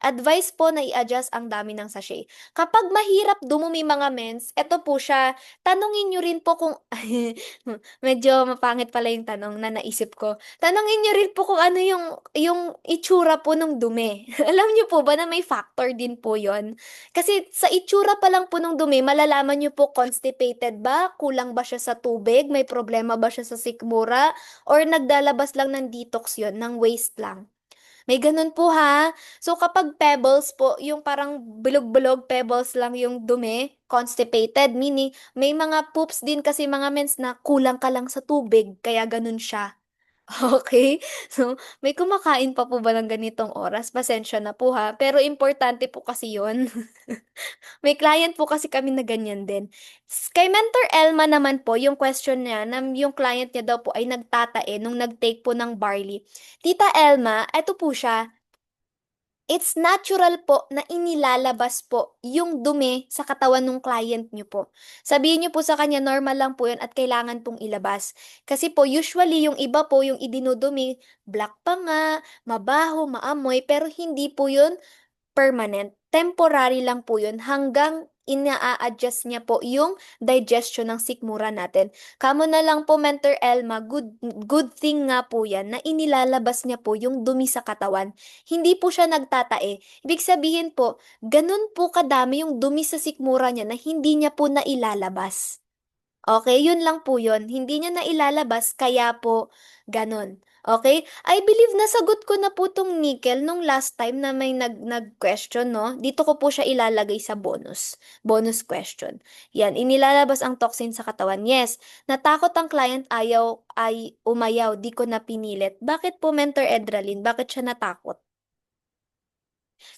[SPEAKER 1] Advice po na i-adjust ang dami ng sachet. Kapag mahirap dumumi mga mens, eto po siya, tanungin nyo rin po kung, medyo mapangit pala yung tanong na naisip ko. Tanungin nyo rin po kung ano yung itsura po ng dumi. Alam nyo po ba na may factor din po yon? Kasi sa itsura pa lang po ng dumi, malalaman nyo po constipated ba, kulang ba siya sa tubig, may problema ba siya sa sikmura, or nagdalabas lang ng detox yon, ng waste lang. May ganun po ha. So kapag pebbles po, yung parang bulog-bulog pebbles lang yung dumi, constipated, meaning may mga poops din kasi mga mens na kulang ka lang sa tubig, kaya ganun siya. Okay? So, may kumakain pa po ba ng ganitong oras? Pasensya na po ha. Pero importante po kasi yon. May client po kasi kami na ganyan din. Kay Mentor Elma naman po, yung question niya, na yung client niya daw po ay nagtatae nung nag-take po ng barley. Tita Elma, eto po siya, it's natural po na inilalabas po yung dumi sa katawan ng client niyo po. Sabihin niyo po sa kanya, normal lang po yun at kailangan pong ilabas. Kasi po, usually yung iba po, yung idinudumi, black pa nga, mabaho, maamoy, pero hindi po yun permanent. Temporary lang po yun hanggang ina-adjust niya po yung digestion ng sikmura natin. Kamo na lang po, Mentor Elma, good thing nga po yan na inilalabas niya po yung dumi sa katawan. Hindi po siya nagtatae. Ibig sabihin po, ganun po kadami yung dumi sa sikmura niya na hindi niya po nailalabas. Okay, yun lang po yun. Hindi niya na ilalabas, kaya po ganun. Okay? I believe nasagot ko na po tong nickel nung last time na may nag-question, no? Dito ko po siya ilalagay sa bonus. Bonus question. Yan, inilalabas ang toxin sa katawan. Yes, natakot ang client, ay umayaw, di ko na pinilit. Bakit po, Mentor Edralin? Bakit siya natakot?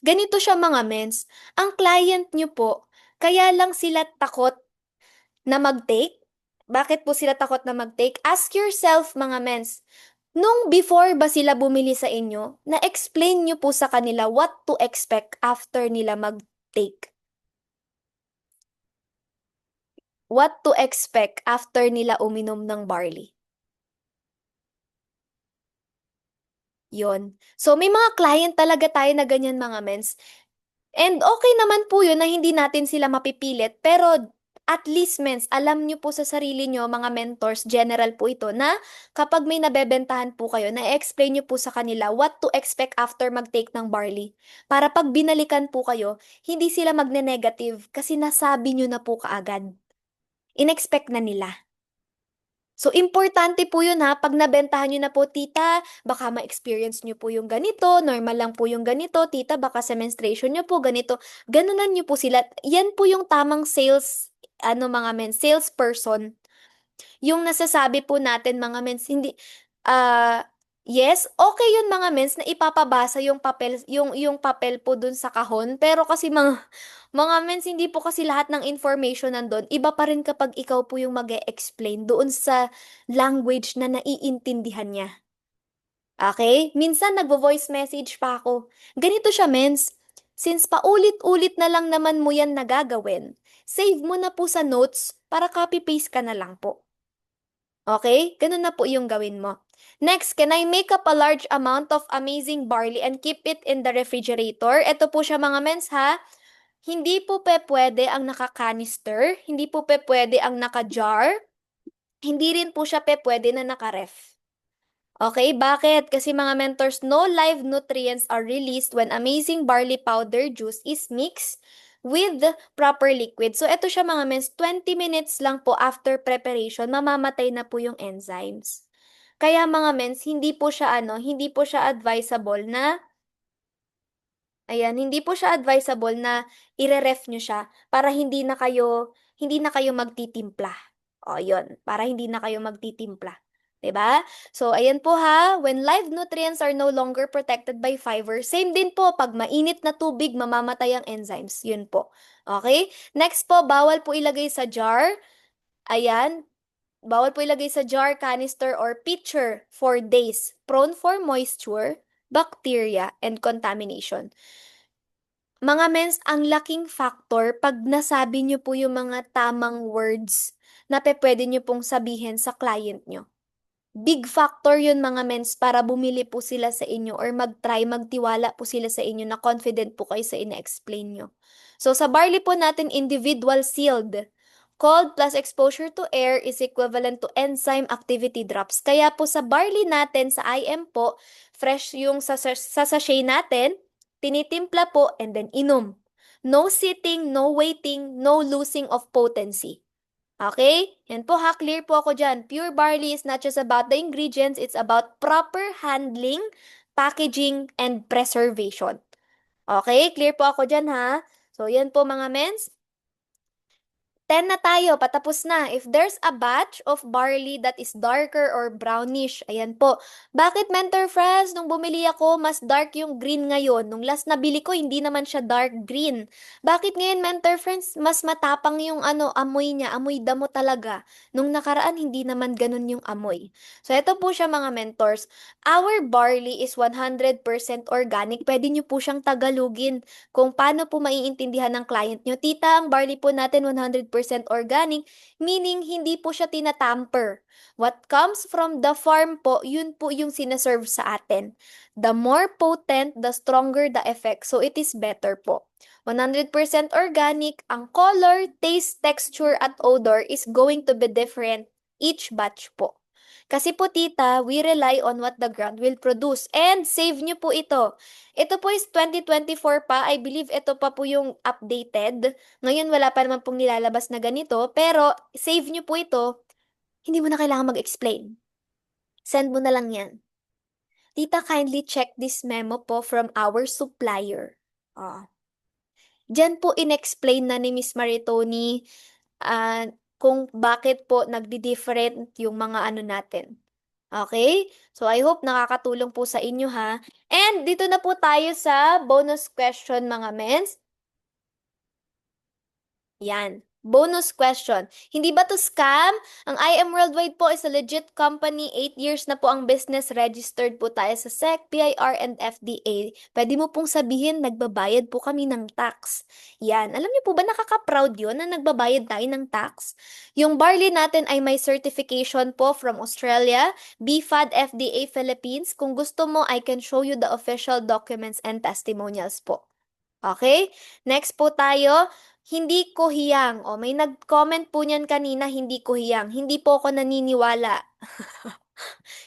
[SPEAKER 1] Ganito siya mga mens. Ang client niyo po, kaya lang sila takot na mag-take? Bakit po sila takot na mag-take? Ask yourself mga mens, nung before ba sila bumili sa inyo, na-explain nyo po sa kanila what to expect after nila mag-take? What to expect after nila uminom ng barley? Yon. So, may mga client talaga tayo na ganyan mga mens. And okay naman po yun na hindi natin sila mapipilit, pero at least mens, alam nyo po sa sarili nyo, mga mentors, general po ito, na kapag may nabebentahan po kayo, na-explain nyo po sa kanila what to expect after mag-take ng barley. Para pag binalikan po kayo, hindi sila magne-negative kasi nasabi nyo na po kaagad. In-expect na nila. So, importante po yun ha, pag nabentahan nyo na po, tita, baka ma-experience nyo po yung ganito, normal lang po yung ganito, tita, baka sa menstruation nyo po, ganito. Ganunan nyo po sila. Yan po yung tamang sales, mga men, salesperson. Yung nasasabi po natin, mga mens, hindi, ah, yes, okay yun mga mens na ipapabasa yung papel po dun sa kahon, pero kasi mga mens, hindi po kasi lahat ng information nandun. Iba pa rin kapag ikaw po yung mag explain doon sa language na naiintindihan niya. Okay? Minsan nagvo-voice message pa ako. Ganito siya, mens. Since paulit-ulit na lang naman mo yan nagagawin, save mo na po sa notes para copy-paste ka na lang po. Okay? Ganun na po yung gawin mo. Next, can I make up a large amount of amazing barley and keep it in the refrigerator? Ito po siya mga mens ha. Hindi po pwede ang naka-canister, hindi po pwede ang naka-jar, hindi rin po siya pwede na naka-ref. Okay, bakit? Kasi mga mentors, no live nutrients are released when amazing barley powder juice is mixed with the proper liquid. So, ito siya mga mens, 20 minutes lang po after preparation, mamamatay na po yung enzymes. Kaya mga mens, hindi po siya advisable na, ayan, hindi po siya advisable na ire-ref nyo siya para hindi na kayo magtitimpla. O, yun, para hindi na kayo magtitimpla. 'Di ba? So, ayan po ha, when live nutrients are no longer protected by fiber, same din po, pag mainit na tubig, mamamatay ang enzymes. Yun po. Okay? Next po, bawal po ilagay sa jar. Ayan, bawal po ilagay sa jar, canister, or pitcher for days. Prone for moisture, bacteria, and contamination. Mga mens, ang laking factor pag nasabi niyo po yung mga tamang words na pwede niyo pong sabihin sa client niyo. Big factor yun mga mens para bumili po sila sa inyo or magtiwala po sila sa inyo na confident po kayo sa ina-explain nyo. So sa barley po natin, individual sealed. Cold plus exposure to air is equivalent to enzyme activity drops. Kaya po sa barley natin, sa IM po, fresh yung sa sachet natin, tinitimpla po and then inom. No sitting, no waiting, no losing of potency. Okay? Yan po ha, clear po ako dyan. Pure barley is not just about the ingredients, it's about proper handling, packaging, and preservation. Okay? Clear po ako dyan ha. So, yan po mga mens. 10 na tayo, patapos na. If there's a batch of barley that is darker or brownish, ayan po. Bakit Mentor Friends, nung bumili ako, mas dark yung green ngayon? Nung last nabili ko, hindi naman siya dark green. Bakit ngayon Mentor Friends, mas matapang yung amoy niya, amoy damo talaga. Nung nakaraan, hindi naman ganun yung amoy. So, ito po siya mga mentors. Our barley is 100% organic. Pwede nyo po siyang tagalugin kung paano po maiintindihan ng client nyo. Tita, ang barley po natin 100% organic, meaning hindi po siya tinatamper. What comes from the farm po, yun po yung sinaserve sa atin. The more potent, the stronger the effect. So it is better po. 100% organic, ang color, taste, texture, at odor is going to be different each batch po. Kasi po tita, we rely on what the ground will produce. And save nyo po ito. Ito po is 2024 pa. I believe ito pa po yung updated. Ngayon wala pa naman pong nilalabas na ganito. Pero save nyo po ito. Hindi mo na kailangan mag-explain. Send mo na lang yan. Tita, kindly check this memo po from our supplier. Diyan po in-explain na ni Miss Maritoni kung bakit po nagdi-different yung mga ano natin. Okay? So, I hope nakakatulong po sa inyo ha. And dito na po tayo sa bonus question mga mens. Yan. Bonus question. Hindi ba to scam? Ang IM Worldwide po is a legit company. 8 years na po ang business. Registered po tayo sa SEC, PIR, and FDA. Pwede mo pong sabihin, nagbabayad po kami ng tax. Yan. Alam niyo po ba nakaka-proud yun na nagbabayad tayo ng tax? Yung barley natin ay may certification po from Australia, BFAD, FDA Philippines. Kung gusto mo, I can show you the official documents and testimonials po. Okay? Next po tayo. Hindi ko hiyang. O, may nag-comment po niyan kanina, hindi ko hiyang. Hindi po ako naniniwala.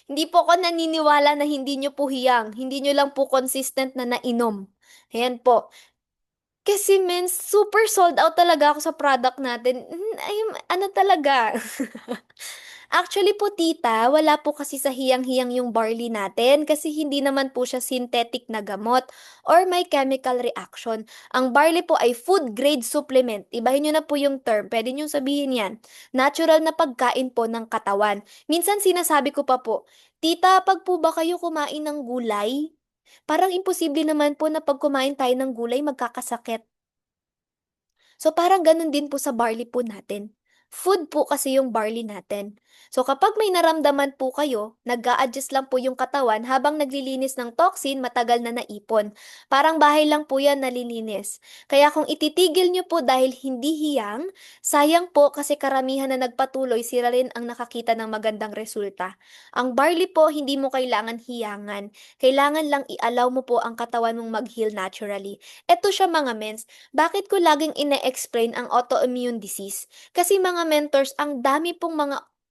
[SPEAKER 1] Hindi po ako naniniwala na hindi nyo po hiyang. Hindi nyo lang po consistent na nainom. Ayan po. Kasi men, super sold out talaga ako sa product natin. Ay, ano talaga? Actually po tita, wala po kasi sa hiyang-hiyang yung barley natin kasi hindi naman po siya synthetic na gamot or may chemical reaction. Ang barley po ay food grade supplement. Ibahin nyo na po yung term. Pwede nyo sabihin yan. Natural na pagkain po ng katawan. Minsan sinasabi ko pa po, tita, pag po ba kayo kumain ng gulay? Parang imposible naman po na pag kumain tayo ng gulay magkakasakit. So parang ganun din po sa barley po natin. Food po kasi yung barley natin. So kapag may naramdaman po kayo, nag-a-adjust lang po yung katawan habang naglilinis ng toxin, matagal na naipon. Parang bahay lang po yan nalilinis. Kaya kung ititigil nyo po dahil hindi hiyang, sayang po kasi karamihan na nagpatuloy, sila rin ang nakakita ng magandang resulta. Ang barley po, hindi mo kailangan hiyangan. Kailangan lang i-allow mo po ang katawan mong mag-heal naturally. Ito siya mga mens, bakit ko laging ine-explain ang autoimmune disease? Kasi mga mentors, ang dami pong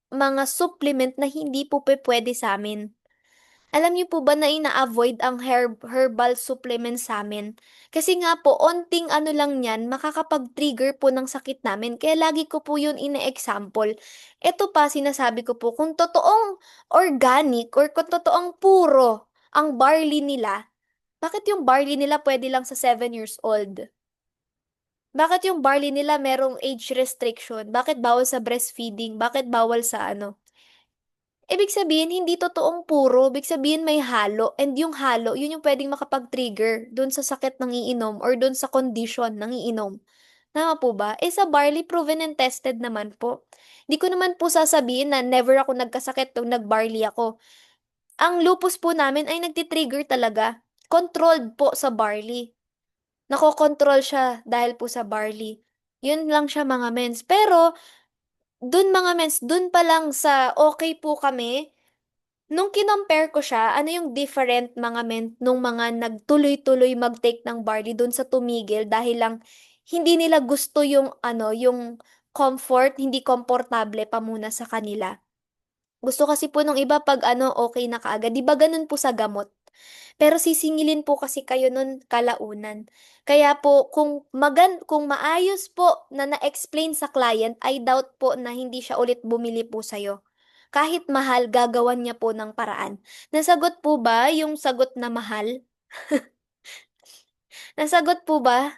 [SPEAKER 1] mga supplement na hindi po pwede sa amin. Alam niyo po ba na ina-avoid ang herbal supplements sa'min? Kasi nga po, onting ano lang niyan, makakapag-trigger po ng sakit namin. Kaya lagi ko po yun ine-example. Ito pa, sinasabi ko po, kung totoong organic or kung totoong puro ang barley nila, bakit yung barley nila pwede lang sa 7 years old? Bakit yung barley nila merong age restriction? Bakit bawal sa breastfeeding? Bakit bawal sa ano? Ibig sabihin, hindi totoong puro. Ibig sabihin, may halo. And yung halo, yun yung pwedeng makapag-trigger dun sa sakit ng iinom or dun sa condition ng iinom. Tama po ba? Eh sa barley, proven and tested naman po. Hindi ko naman po sasabihin na never ako nagkasakit nung nag-barley ako. Ang lupus po namin ay nagtitrigger talaga. Controlled po sa barley. Nakokontrol siya dahil po sa barley. Yun lang siya mga mens. Pero, dun mga mens, dun pa lang sa okay po kami. Nung kinompare ko siya, ano yung different mga nung mga nagtuloy-tuloy mag-take ng barley dun sa tumigil dahil lang hindi nila gusto yung ano, yung comfort, hindi komportable pa muna sa kanila. Gusto kasi po nung iba pag ano, okay na kaagad. Di ba ganun po sa gamot? Pero sisingilin po kasi kayo nun kalaunan. Kaya po, kung maayos po na na-explain sa client, I doubt po na hindi siya ulit bumili po sa'yo. Kahit mahal, gagawan niya po ng paraan. Nasagot po ba yung sagot na mahal? Nasagot po ba?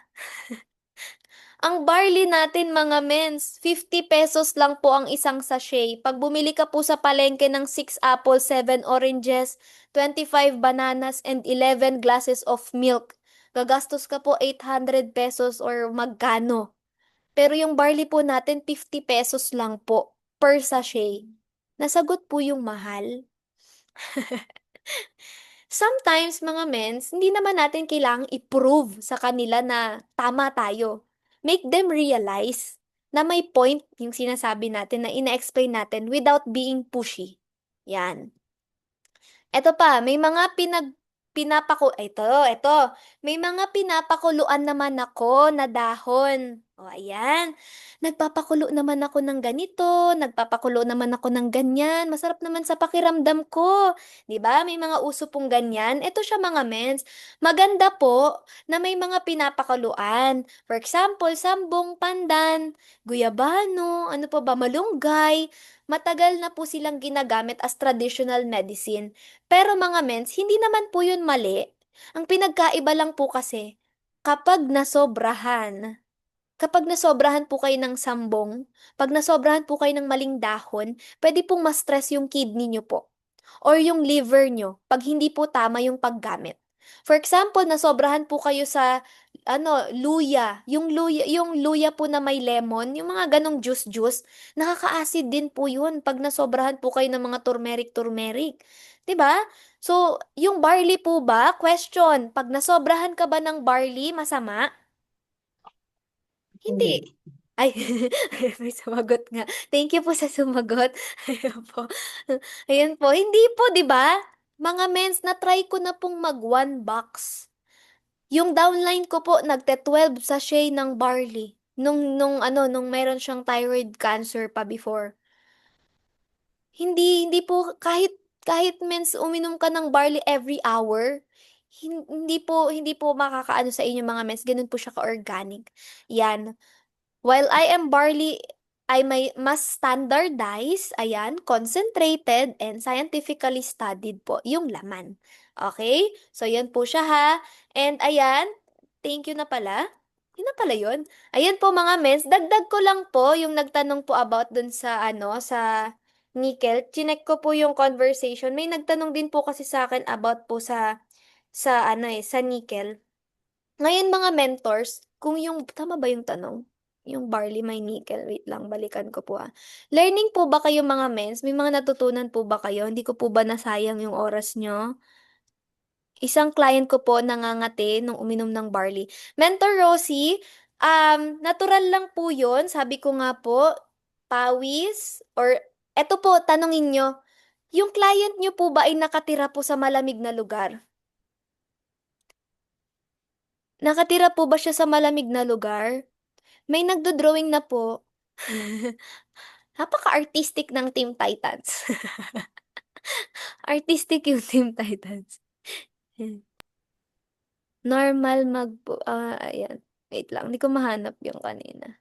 [SPEAKER 1] Ang barley natin mga mens, 50 pesos lang po ang isang sachet. Pag bumili ka po sa palengke ng 6 apples, 7 oranges, 25 bananas, and 11 glasses of milk, gagastos ka po 800 pesos or magkano. Pero yung barley po natin, 50 pesos lang po per sachet. Nasagot po yung mahal. Sometimes, mga mens, hindi naman natin kailangang i-prove sa kanila na tama tayo. Make them realize na may point yung sinasabi natin na ina-explain natin without being pushy. Yan. Eto pa, may mga ito. May mga pinapakuluan naman ako na dahon. O, ayan. Nagpapakulo naman ako ng ganito, nagpapakulo naman ako ng ganyan. Masarap naman sa pakiramdam ko. 'Di ba? May mga uso pong ganyan. Ito siya mga mens. Maganda po na may mga pinapakuluan. For example, sambong, pandan, guyabano, ano pa ba, malunggay. Matagal na po silang ginagamit as traditional medicine. Pero mga mens, hindi naman po yun mali. Ang pinagkaiba lang po kasi, kapag nasobrahan, kapag nasobrahan po kayo ng sambong, pag nasobrahan po kayo ng maling dahon, pwede pong ma-stress yung kidney nyo po or yung liver nyo pag hindi po tama yung paggamit. For example, nasobrahan po kayo sa ano, yung luya po na may lemon, yung mga ganong juice, nakaka-acid din po yun pag nasobrahan po kayo ng mga turmeric. 'Di ba? So, yung barley po ba? Question, pag nasobrahan ka ba ng barley, masama? Hindi.
[SPEAKER 2] Hindi.
[SPEAKER 1] Ay, may sumagot nga. Thank you po sa sumagot. Ayan po. Ayan po. Hindi po, di ba? Mga mens, na-try ko na pong mag one box. Yung downline ko po, nagte-12 sachet ng barley. Nung meron siyang thyroid cancer pa before. Hindi po, kahit mens uminom ka ng barley every hour, hindi po makakaano sa inyo mga mens, ganun po siya ka-organic. Yan. While I am barley, ay may mas standardized, ayan, concentrated, and scientifically studied po yung laman. Okay? So, yan po siya ha. And ayan, thank you na pala. Yun na pala yun. Ayan po mga mens, dagdag ko lang po yung nagtanong po about dun sa ano, sa nickel. Chinek ko po yung conversation. May nagtanong din po kasi sa akin about po sa ano sa nickel. Ngayon mga mentors, kung yung, tama ba yung tanong? Yung barley may nickel. Wait lang, balikan ko po ah. Learning po ba kayo mga mens? May mga natutunan po ba kayo? Hindi ko po ba nasayang yung oras nyo? Isang client ko po nangangati nung uminom ng barley. Mentor Rosie, natural lang po yun. Sabi ko nga po, pawis, or eto po, tanongin nyo, yung client nyo po ba ay nakatira po sa malamig na lugar? Nakatira po ba siya sa malamig na lugar? May nagdo-drawing na po. Napaka-artistic ng Team Titans. Artistic yung team titles. Normal ayan. Wait lang, hindi ko mahanap yung kanina.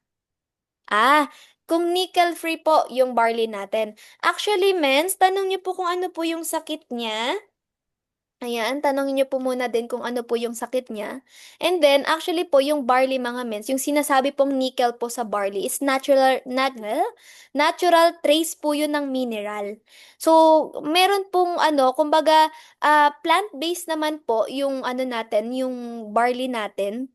[SPEAKER 1] Kung nickel-free po yung barley natin. Actually, mens, tanong niyo po kung ano po yung sakit niya. Ayan, tanongin niyo po muna din kung ano po yung sakit niya. And then, actually po, yung barley mga mens, yung sinasabi pong nickel po sa barley is natural trace po yun ng mineral. So, meron pong kumbaga, plant-based naman po yung ano natin, yung barley natin.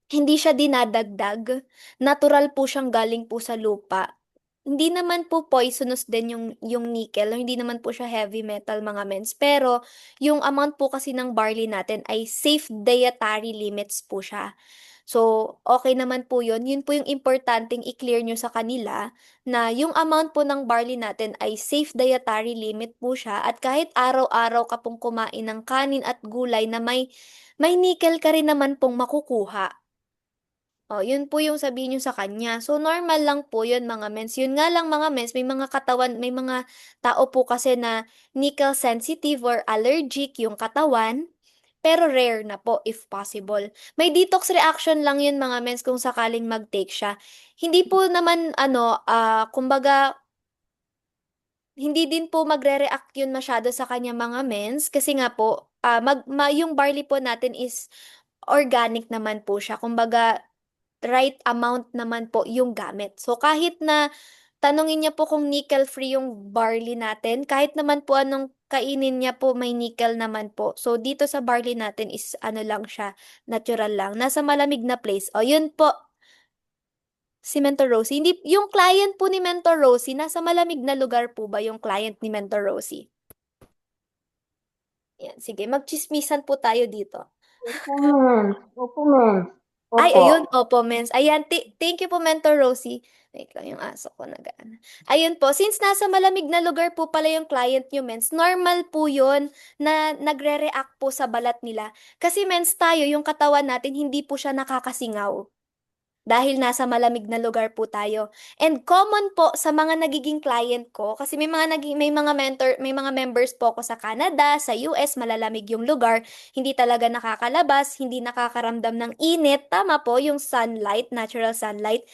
[SPEAKER 1] Hindi siya dinadagdag. Natural po siyang galing po sa lupa. Hindi naman po poisonous din yung nickel, hindi naman po siya heavy metal mga mens. Pero yung amount po kasi ng barley natin ay safe dietary limits po siya. So, okay naman po yun. Yun po yung importanteng i-clear nyo sa kanila na yung amount po ng barley natin ay safe dietary limit po siya at kahit araw-araw ka pong kumain ng kanin at gulay na may nickel ka rin naman pong makukuha. Yun po yung sabihin niyo sa kanya. So, normal lang po yun mga mens. Yun nga lang mga mens, may mga tao po kasi na nickel sensitive or allergic yung katawan, pero rare na po if possible. May detox reaction lang yun mga mens kung sakaling mag-take siya. Hindi po naman kumbaga, hindi din po magre-react yun masyado sa kanya mga mens kasi nga po, yung barley po natin is organic naman po siya. Kumbaga, right amount naman po yung gamit. So, kahit na tanungin niya po kung nickel-free yung barley natin, kahit naman po anong kainin niya po, may nickel naman po. So, dito sa barley natin is ano lang siya, natural lang. Nasa malamig na place. Yun po, si Mentor Rosie. Hindi, yung client po ni Mentor Rosie, nasa malamig na lugar po ba yung client ni Mentor Rosie? Yan, sige, magchismisan po tayo dito.
[SPEAKER 2] Opo, ma'am. Opo, ma'am.
[SPEAKER 1] Ay,
[SPEAKER 2] Opo.
[SPEAKER 1] ayun, opo, mens. Ayan, thank you po, Mentor Rosie. Wait lang yung aso ko nagaan. Ayun po, since nasa malamig na lugar po pala yung client nyo, mens, normal po yun na nagre-react po sa balat nila. Kasi, mens, tayo, yung katawan natin, hindi po siya nakakasingaw. Dahil nasa malamig na lugar po tayo. And common po sa mga nagiging client ko, kasi may mga members po ako sa Canada, sa US, malalamig yung lugar, hindi talaga nakakalabas, hindi nakakaramdam ng init, tama po, yung sunlight, natural sunlight,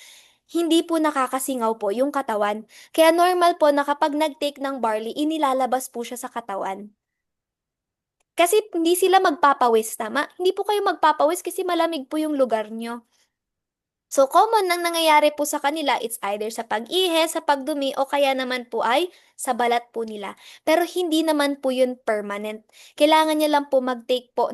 [SPEAKER 1] hindi po nakakasingaw po yung katawan. Kaya normal po na kapag nag-take ng barley, inilalabas po siya sa katawan. Kasi hindi sila magpapawis, tama? Hindi po kayo magpapawis kasi malamig po yung lugar nyo. So, common nang nangyayari po sa kanila, it's either sa pag-ihe, sa pagdumi, o kaya naman po ay sa balat po nila. Pero hindi naman po yun permanent. Kailangan niya lang po mag-take po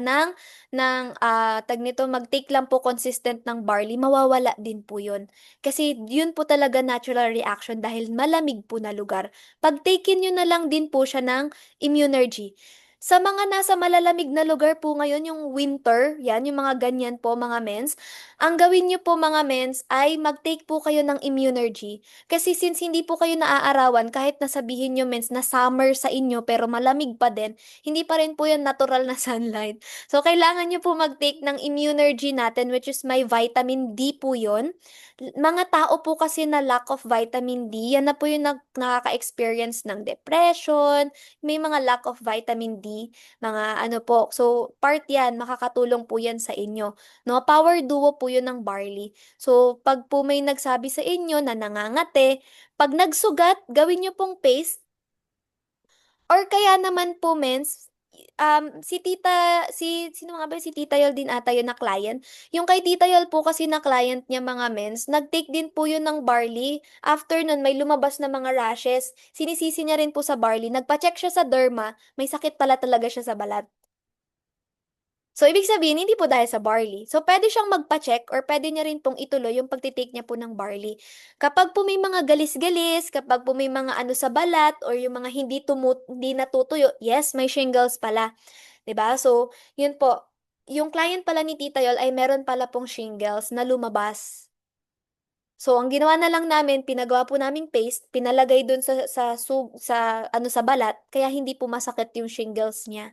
[SPEAKER 1] mag-take lang po consistent ng barley, mawawala din po yun. Kasi yun po talaga natural reaction dahil malamig po na lugar. Pag-takein nyo na lang din po siya ng Immunergy. Sa mga nasa malalamig na lugar po ngayon, yung winter, yan, yung mga ganyan po, mga mens, ang gawin niyo po mga mens ay mag-take po kayo ng Immunergy. Kasi since hindi po kayo naaarawan, kahit nasabihin niyo mens na summer sa inyo pero malamig pa din, hindi pa rin po yan natural na sunlight. So, kailangan niyo po mag-take ng Immunergy natin which is may vitamin D po yun. Mga tao po kasi na lack of vitamin D, yan na po yung nakaka-experience ng depression, may mga lack of vitamin D, mga ano po. So, part yan, makakatulong po yan sa inyo. No, power duo po yun ng barley. So, pag po may nagsabi sa inyo na nangangate, pag nagsugat, gawin nyo pong paste. Or kaya naman po, mens, sino nga ba, si Tita Yol din ata yun na client. Yung kay Tita Yol po kasi na client niya mga mens, nag-take din po yun ng barley. After nun, may lumabas na mga rashes. Sinisisi niya rin po sa barley. Nagpa-check siya sa derma, may sakit pala talaga siya sa balat. So, ibig sabihin, hindi po dahil sa barley. So, pwede siyang magpa-check or pwede niya rin pong ituloy yung pagtitake niya po ng barley. Kapag po may mga galis-galis, kapag po may mga ano sa balat or yung mga hindi natutuyo, yes, may shingles pala. 'Di ba? So, yun po. Yung client pala ni Tita Yol ay meron pala pong shingles na lumabas. So, ang ginawa na lang namin, pinagawa po naming paste, pinalagay dun sa balat, kaya hindi po masakit yung shingles niya.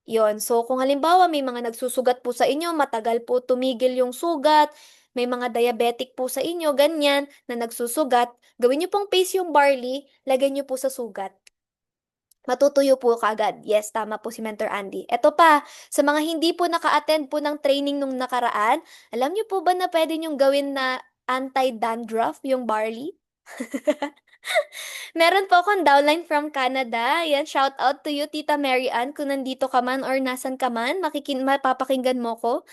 [SPEAKER 1] Yon. So, kung halimbawa may mga nagsusugat po sa inyo, matagal po tumigil yung sugat, may mga diabetic po sa inyo, ganyan, na nagsusugat, gawin niyo pong paste yung barley, lagay niyo po sa sugat. matutuyo po kaagad. Yes, tama po si Mentor Andy. Ito pa, sa mga hindi po naka-attend po ng training nung nakaraan, alam niyo po ba na pwede niyong gawin na anti-dandruff yung barley? Meron po akong downline from Canada. Yan, shout out to you, Tita Mary Ann, kung nandito ka man or nasan ka man, mapapakinggan mo ko.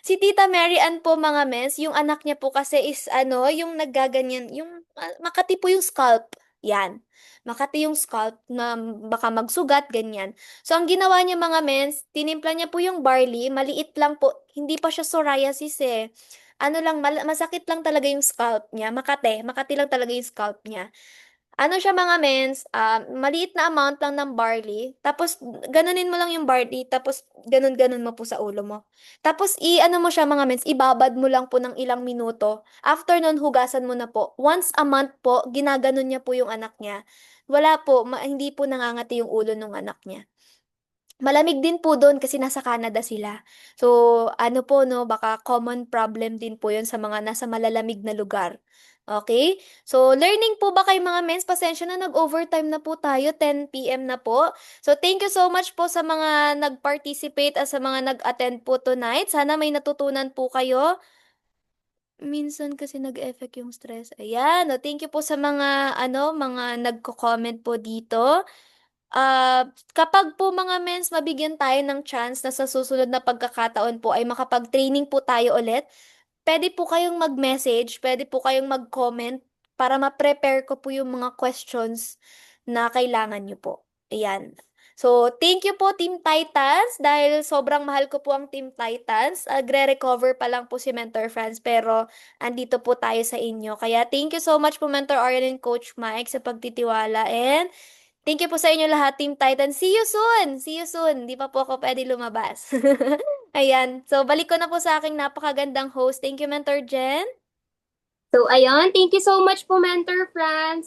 [SPEAKER 1] Si Tita Mary Ann po mga mens, yung anak niya po kasi is ano, yung naggaganyan, yung makati po yung scalp. Yan. Makati yung scalp na baka magsugat, ganyan. So, ang ginawa niya mga mens, tinimpla niya po yung barley, maliit lang po, hindi pa siya psoriasis eh. Ano lang, masakit lang talaga yung scalp niya, makati lang talaga yung scalp niya. Ano siya mga mens, maliit na amount lang ng barley, tapos ganunin mo lang yung barley, tapos ganun-ganun mo po sa ulo mo. Tapos ano mo siya mga mens, ibabad mo lang po ng ilang minuto. After nun, hugasan mo na po. Once a month po, ginaganon niya po yung anak niya. Wala po, hindi po nangangati yung ulo ng anak niya. Malamig din po doon kasi nasa Canada sila. So, ano po, no, baka common problem din po yun sa mga nasa malalamig na lugar. Okay? So, learning po ba kayo mga mens? Pasensya na, nag-overtime na po tayo, 10 p.m. na po. So, thank you so much po sa mga nag-participate at sa mga nag-attend po tonight. Sana may natutunan po kayo. Minsan kasi nag-effect yung stress. Ayan, no, thank you po sa mga, mga nagko-comment po dito. Kapag po mga mens, mabigyan tayo ng chance na sa susunod na pagkakataon po ay makapag-training po tayo ulit, pwede po kayong mag-message, pwede po kayong mag-comment para ma-prepare ko po yung mga questions na kailangan nyo po. Ayan. So, thank you po Team Titans dahil sobrang mahal ko po ang Team Titans. Agre-recover pa lang po si Mentor Franz pero andito po tayo sa inyo. Kaya thank you so much po Mentor Orion and Coach Mike sa pagtitiwala and thank you po sa inyo lahat, Team Titan. See you soon! See you soon! Di pa po ako pwede lumabas. Ayan. So, balik ko na po sa aking napakagandang host. Thank you, Mentor Jen.
[SPEAKER 3] So, ayun. Thank you so much po, Mentor Franz.